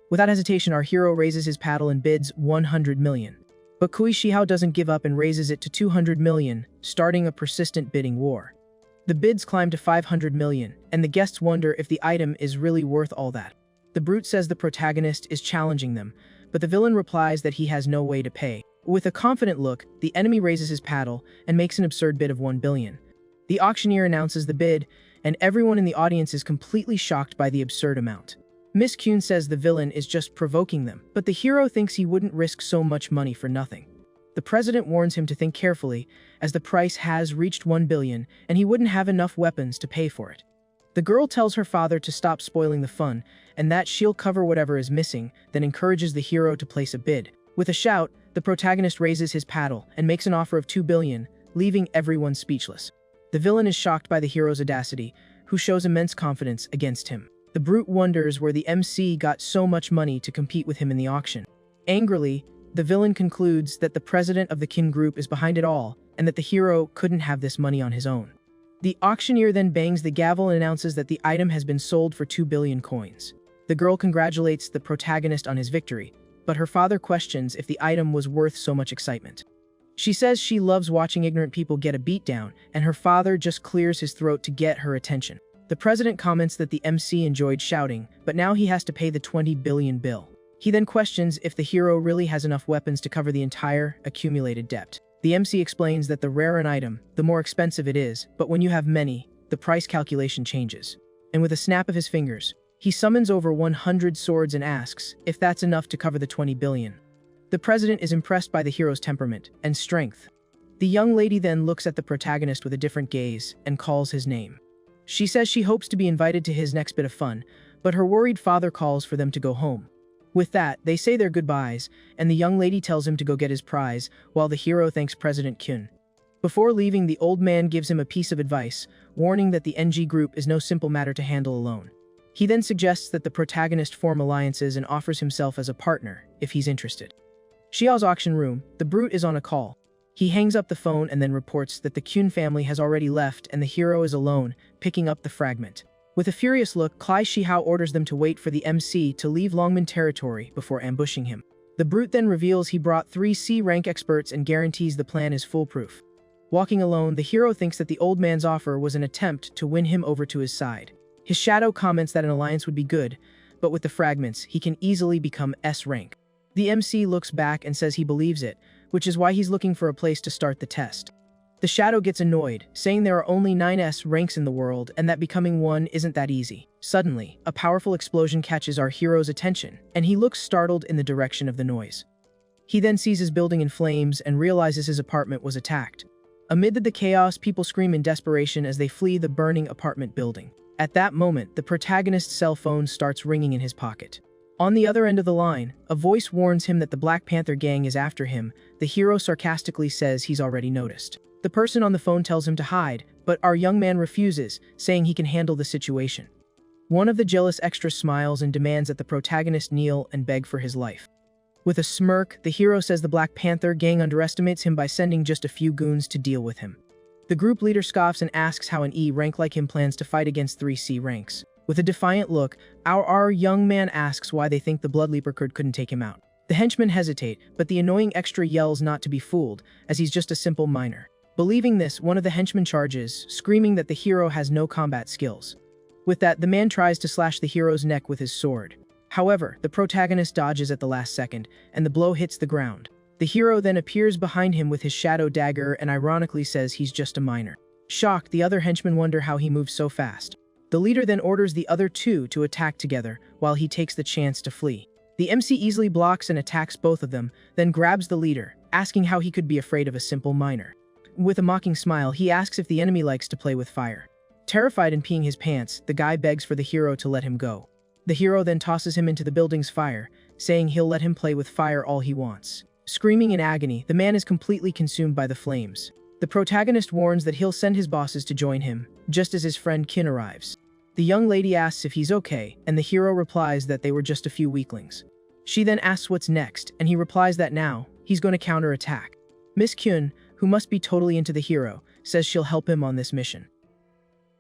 Without hesitation, our hero raises his paddle and bids 100 million. But Kui Shihao doesn't give up and raises it to 200 million, starting a persistent bidding war. The bids climb to 500 million, and the guests wonder if the item is really worth all that. The brute says the protagonist is challenging them, but the villain replies that he has no way to pay. With a confident look, the enemy raises his paddle and makes an absurd bid of 1 billion. The auctioneer announces the bid, and everyone in the audience is completely shocked by the absurd amount. Miss Kyun says the villain is just provoking them, but the hero thinks he wouldn't risk so much money for nothing. The president warns him to think carefully, as the price has reached 1 billion, and he wouldn't have enough weapons to pay for it. The girl tells her father to stop spoiling the fun, and that she'll cover whatever is missing, then encourages the hero to place a bid. With a shout, the protagonist raises his paddle and makes an offer of 2 billion, leaving everyone speechless. The villain is shocked by the hero's audacity, who shows immense confidence against him. The brute wonders where the MC got so much money to compete with him in the auction. Angrily, the villain concludes that the president of the Kin group is behind it all, and that the hero couldn't have this money on his own. The auctioneer then bangs the gavel and announces that the item has been sold for 2 billion coins. The girl congratulates the protagonist on his victory, but her father questions if the item was worth so much excitement. She says she loves watching ignorant people get a beatdown, and her father just clears his throat to get her attention. The president comments that the MC enjoyed shouting, but now he has to pay the 20 billion bill. He then questions if the hero really has enough weapons to cover the entire accumulated debt. The MC explains that the rarer an item, the more expensive it is, but when you have many, the price calculation changes. And with a snap of his fingers, he summons over 100 swords and asks if that's enough to cover the 20 billion. The president is impressed by the hero's temperament and strength. The young lady then looks at the protagonist with a different gaze and calls his name. She says she hopes to be invited to his next bit of fun, but her worried father calls for them to go home. With that, they say their goodbyes, and the young lady tells him to go get his prize, while the hero thanks President Kyun. Before leaving, the old man gives him a piece of advice, warning that the NG group is no simple matter to handle alone. He then suggests that the protagonist form alliances and offers himself as a partner, if he's interested. Xiao's auction room, the brute is on a call. He hangs up the phone and then reports that the Kyun family has already left and the hero is alone, picking up the fragment. With a furious look, Kui Shihao orders them to wait for the MC to leave Longmen territory before ambushing him. The brute then reveals he brought 3 C-rank experts and guarantees the plan is foolproof. Walking alone, the hero thinks that the old man's offer was an attempt to win him over to his side. His shadow comments that an alliance would be good, but with the fragments, he can easily become S-rank. The MC looks back and says he believes it, which is why he's looking for a place to start the test. The shadow gets annoyed, saying there are only 9 S ranks in the world and that becoming one isn't that easy. Suddenly, a powerful explosion catches our hero's attention, and he looks startled in the direction of the noise. He then sees his building in flames and realizes his apartment was attacked. Amid the chaos, people scream in desperation as they flee the burning apartment building. At that moment, the protagonist's cell phone starts ringing in his pocket. On the other end of the line, a voice warns him that the Black Panther gang is after him. The hero sarcastically says he's already noticed. The person on the phone tells him to hide, but our young man refuses, saying he can handle the situation. One of the jealous extras smiles and demands that the protagonist kneel and beg for his life. With a smirk, the hero says the Black Panther gang underestimates him by sending just a few goons to deal with him. The group leader scoffs and asks how an E rank like him plans to fight against 3 C ranks. With a defiant look, our young man asks why they think the Bloodleaper couldn't take him out. The henchmen hesitate, but the annoying extra yells not to be fooled, as he's just a simple miner. Believing this, one of the henchmen charges, screaming that the hero has no combat skills. With that, the man tries to slash the hero's neck with his sword. However, the protagonist dodges at the last second, and the blow hits the ground. The hero then appears behind him with his shadow dagger and ironically says he's just a miner. Shocked, the other henchmen wonder how he moves so fast. The leader then orders the other 2 to attack together, while he takes the chance to flee. The MC easily blocks and attacks both of them, then grabs the leader, asking how he could be afraid of a simple miner. With a mocking smile, he asks if the enemy likes to play with fire. Terrified and peeing his pants, the guy begs for the hero to let him go. The hero then tosses him into the building's fire, saying he'll let him play with fire all he wants. Screaming in agony, the man is completely consumed by the flames. The protagonist warns that he'll send his bosses to join him, just as his friend Kin arrives. The young lady asks if he's okay, and the hero replies that they were just a few weaklings. She then asks what's next, and he replies that now, he's going to counterattack. Miss Kyun, who must be totally into the hero, says she'll help him on this mission.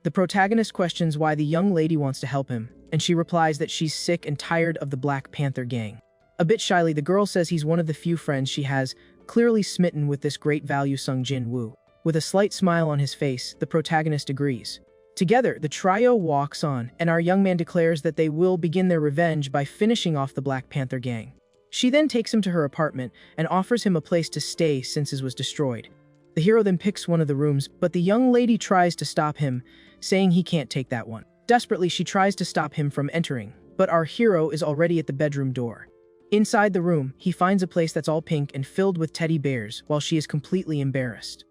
The protagonist questions why the young lady wants to help him, and she replies that she's sick and tired of the Black Panther gang. A bit shyly, the girl says he's one of the few friends she has, clearly smitten with this great value Sung Jin Woo. With a slight smile on his face, the protagonist agrees. Together, the trio walks on, and our young man declares that they will begin their revenge by finishing off the Black Panther gang. She then takes him to her apartment and offers him a place to stay since his was destroyed. The hero then picks one of the rooms, but the young lady tries to stop him, saying he can't take that one. Desperately, she tries to stop him from entering, but our hero is already at the bedroom door. Inside the room, he finds a place that's all pink and filled with teddy bears, while she is completely embarrassed.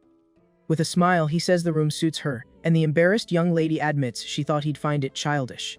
With a smile, he says the room suits her, and the embarrassed young lady admits she thought he'd find it childish.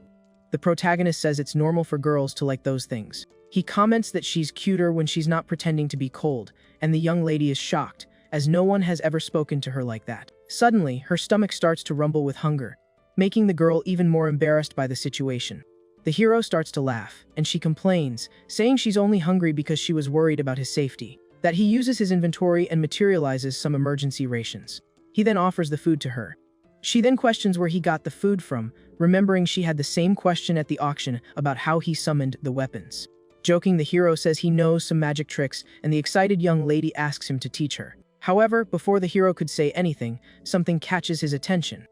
The protagonist says it's normal for girls to like those things. He comments that she's cuter when she's not pretending to be cold, and the young lady is shocked, as no one has ever spoken to her like that. Suddenly, her stomach starts to rumble with hunger, making the girl even more embarrassed by the situation. The hero starts to laugh, and she complains, saying she's only hungry because she was worried about his safety, that he uses his inventory and materializes some emergency rations. He then offers the food to her. She then questions where he got the food from, remembering she had the same question at the auction about how he summoned the weapons. Joking, the hero says he knows some magic tricks, and the excited young lady asks him to teach her. However, before the hero could say anything, something catches his attention.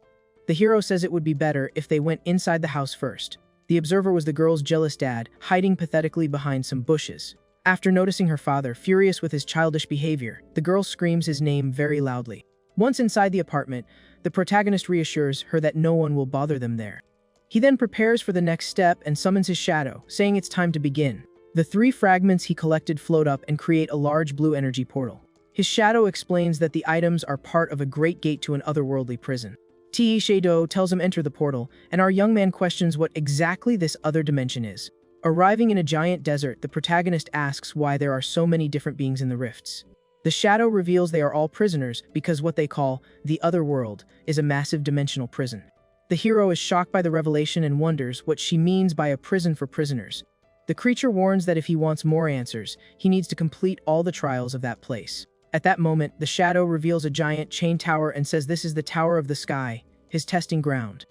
The hero says it would be better if they went inside the house first. The observer was the girl's jealous dad, hiding pathetically behind some bushes. After noticing her father furious with his childish behavior, the girl screams his name very loudly. Once inside the apartment, the protagonist reassures her that no one will bother them there. He then prepares for the next step and summons his shadow, saying it's time to begin. The 3 fragments he collected float up and create a large blue energy portal. His shadow explains that the items are part of a great gate to an otherworldly prison. Ti Shadow tells him enter the portal, and our young man questions what exactly this other dimension is. Arriving in a giant desert, the protagonist asks why there are so many different beings in the rifts. The shadow reveals they are all prisoners because what they call the otherworld is a massive dimensional prison. The hero is shocked by the revelation and wonders what she means by a prison for prisoners. The creature warns that if he wants more answers, he needs to complete all the trials of that place. At that moment, the shadow reveals a giant chain tower and says this is the Tower of the Sky, his testing ground.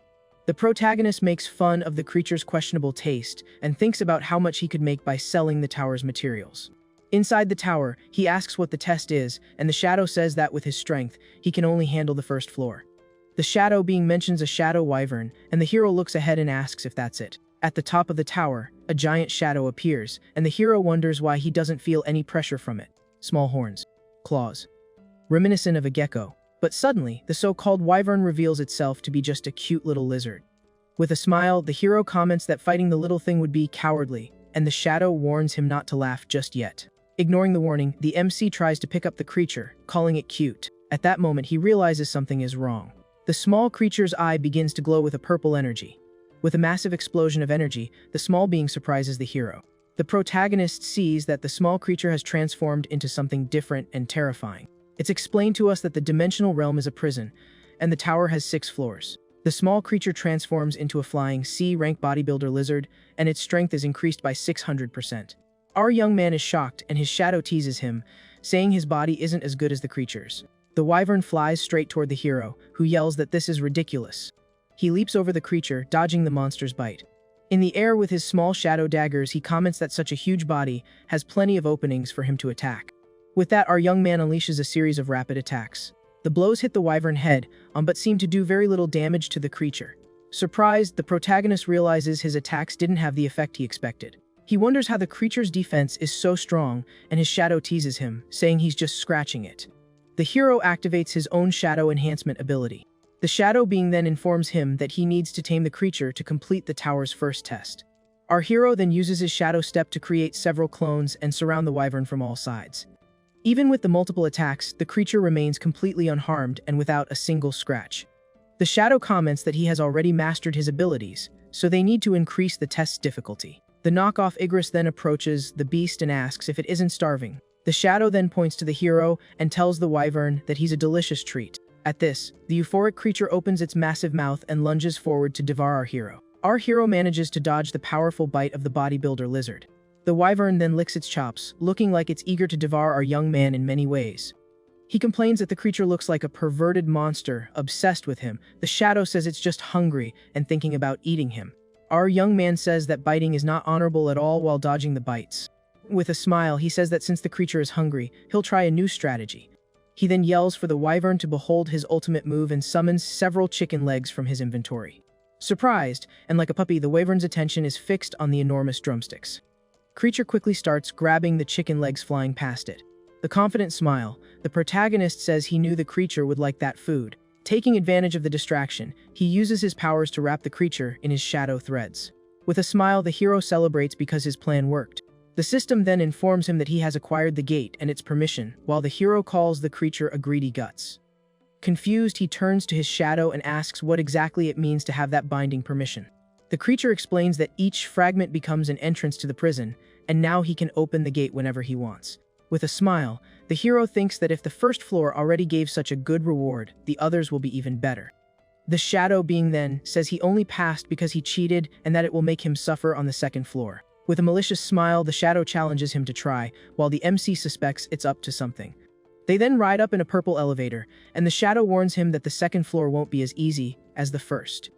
The protagonist makes fun of the creature's questionable taste and thinks about how much he could make by selling the tower's materials. Inside the tower, he asks what the test is, and the shadow says that with his strength, he can only handle the first floor. The shadow being mentions a shadow wyvern, and the hero looks ahead and asks if that's it. At the top of the tower, a giant shadow appears, and the hero wonders why he doesn't feel any pressure from it. Small horns. Claws. Reminiscent of a gecko. But suddenly, the so-called wyvern reveals itself to be just a cute little lizard. With a smile, the hero comments that fighting the little thing would be cowardly, and the shadow warns him not to laugh just yet. Ignoring the warning, the MC tries to pick up the creature, calling it cute. At that moment, he realizes something is wrong. The small creature's eye begins to glow with a purple energy. With a massive explosion of energy, the small being surprises the hero. The protagonist sees that the small creature has transformed into something different and terrifying. It's explained to us that the dimensional realm is a prison, and the tower has 6 floors. The small creature transforms into a flying C-rank bodybuilder lizard, and its strength is increased by 600%. Our young man is shocked, and his shadow teases him, saying his body isn't as good as the creature's. The wyvern flies straight toward the hero, who yells that this is ridiculous. He leaps over the creature, dodging the monster's bite. In the air with his small shadow daggers, he comments that such a huge body has plenty of openings for him to attack. With that, our young man unleashes a series of rapid attacks. The blows hit the wyvern head, but seem to do very little damage to the creature. Surprised, the protagonist realizes his attacks didn't have the effect he expected. He wonders how the creature's defense is so strong, and his shadow teases him, saying he's just scratching it. The hero activates his own shadow enhancement ability. The shadow being then informs him that he needs to tame the creature to complete the tower's first test. Our hero then uses his shadow step to create several clones and surround the wyvern from all sides. Even with the multiple attacks, the creature remains completely unharmed and without a single scratch. The shadow comments that he has already mastered his abilities, so they need to increase the test's difficulty. The knockoff Igris then approaches the beast and asks if it isn't starving. The shadow then points to the hero and tells the wyvern that he's a delicious treat. At this, the euphoric creature opens its massive mouth and lunges forward to devour our hero. Our hero manages to dodge the powerful bite of the bodybuilder lizard. The wyvern then licks its chops, looking like it's eager to devour our young man in many ways. He complains that the creature looks like a perverted monster, obsessed with him. The shadow says it's just hungry and thinking about eating him. Our young man says that biting is not honorable at all while dodging the bites. With a smile, he says that since the creature is hungry, he'll try a new strategy. He then yells for the wyvern to behold his ultimate move and summons several chicken legs from his inventory. Surprised, and like a puppy, the wyvern's attention is fixed on the enormous drumsticks. Creature quickly starts grabbing the chicken legs flying past it. The confident smile, the protagonist says he knew the creature would like that food. Taking advantage of the distraction, he uses his powers to wrap the creature in his shadow threads. With a smile, the hero celebrates because his plan worked. The system then informs him that he has acquired the gate and its permission, while the hero calls the creature a greedy guts. Confused, he turns to his shadow and asks what exactly it means to have that binding permission. The creature explains that each fragment becomes an entrance to the prison, and now he can open the gate whenever he wants. With a smile, the hero thinks that if the first floor already gave such a good reward, the others will be even better. The shadow being then says he only passed because he cheated and that it will make him suffer on the second floor. With a malicious smile, the shadow challenges him to try, while the MC suspects it's up to something. They then ride up in a purple elevator, and the shadow warns him that the second floor won't be as easy as the first.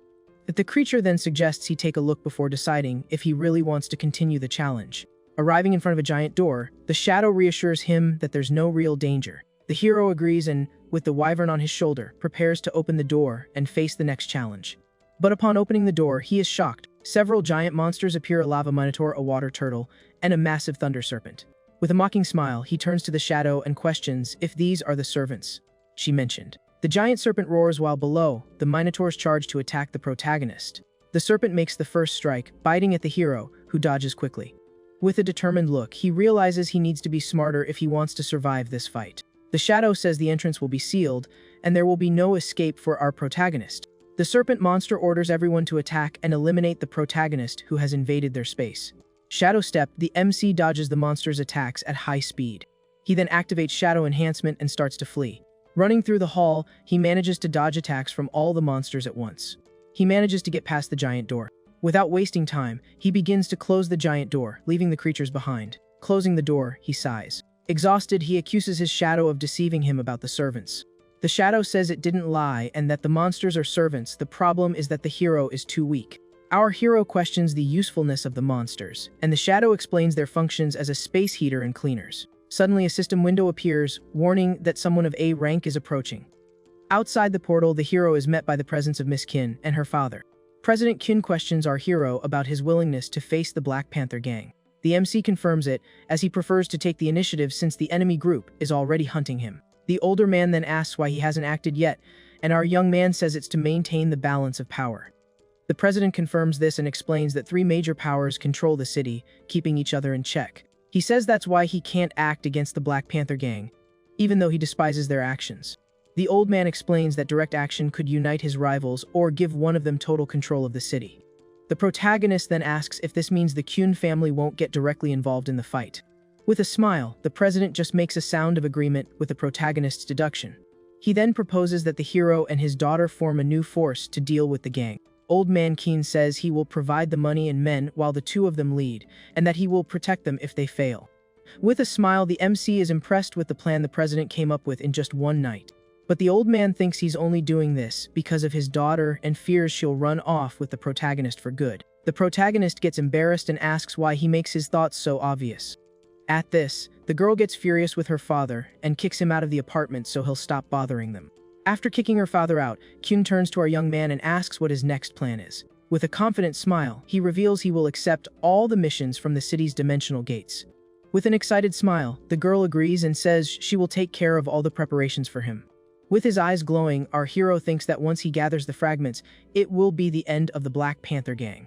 The creature then suggests he take a look before deciding if he really wants to continue the challenge. Arriving in front of a giant door, the shadow reassures him that there's no real danger. The hero agrees and, with the wyvern on his shoulder, prepares to open the door and face the next challenge. But upon opening the door, he is shocked. Several giant monsters appear: a lava minotaur, a water turtle, and a massive thunder serpent. With a mocking smile, he turns to the shadow and questions if these are the servants she mentioned. The giant serpent roars while below, the minotaurs charge to attack the protagonist. The serpent makes the first strike, biting at the hero, who dodges quickly. With a determined look, he realizes he needs to be smarter if he wants to survive this fight. The shadow says the entrance will be sealed, and there will be no escape for our protagonist. The serpent monster orders everyone to attack and eliminate the protagonist who has invaded their space. Shadow Step, the MC dodges the monster's attacks at high speed. He then activates Shadow Enhancement and starts to flee. Running through the hall, he manages to dodge attacks from all the monsters at once. He manages to get past the giant door. Without wasting time, he begins to close the giant door, leaving the creatures behind. Closing the door, he sighs. Exhausted, he accuses his shadow of deceiving him about the servants. The shadow says it didn't lie and that the monsters are servants. The problem is that the hero is too weak. Our hero questions the usefulness of the monsters, and the shadow explains their functions as a space heater and cleaners. Suddenly, a system window appears, warning that someone of A rank is approaching. Outside the portal, the hero is met by the presence of Miss Kin and her father. President Kin questions our hero about his willingness to face the Black Panther gang. The MC confirms it, as he prefers to take the initiative since the enemy group is already hunting him. The older man then asks why he hasn't acted yet, and our young man says it's to maintain the balance of power. The president confirms this and explains that 3 major powers control the city, keeping each other in check. He says that's why he can't act against the Black Panther gang, even though he despises their actions. The old man explains that direct action could unite his rivals or give one of them total control of the city. The protagonist then asks if this means the Kyun family won't get directly involved in the fight. With a smile, the president just makes a sound of agreement with the protagonist's deduction. He then proposes that the hero and his daughter form a new force to deal with the gang. Old man Keen says he will provide the money and men while the 2 of them lead, and that he will protect them if they fail. With a smile, the MC is impressed with the plan the president came up with in just one night. But the old man thinks he's only doing this because of his daughter and fears she'll run off with the protagonist for good. The protagonist gets embarrassed and asks why he makes his thoughts so obvious. At this, the girl gets furious with her father and kicks him out of the apartment so he'll stop bothering them. After kicking her father out, Kyun turns to our young man and asks what his next plan is. With a confident smile, he reveals he will accept all the missions from the city's dimensional gates. With an excited smile, the girl agrees and says she will take care of all the preparations for him. With his eyes glowing, our hero thinks that once he gathers the fragments, it will be the end of the Black Panther gang.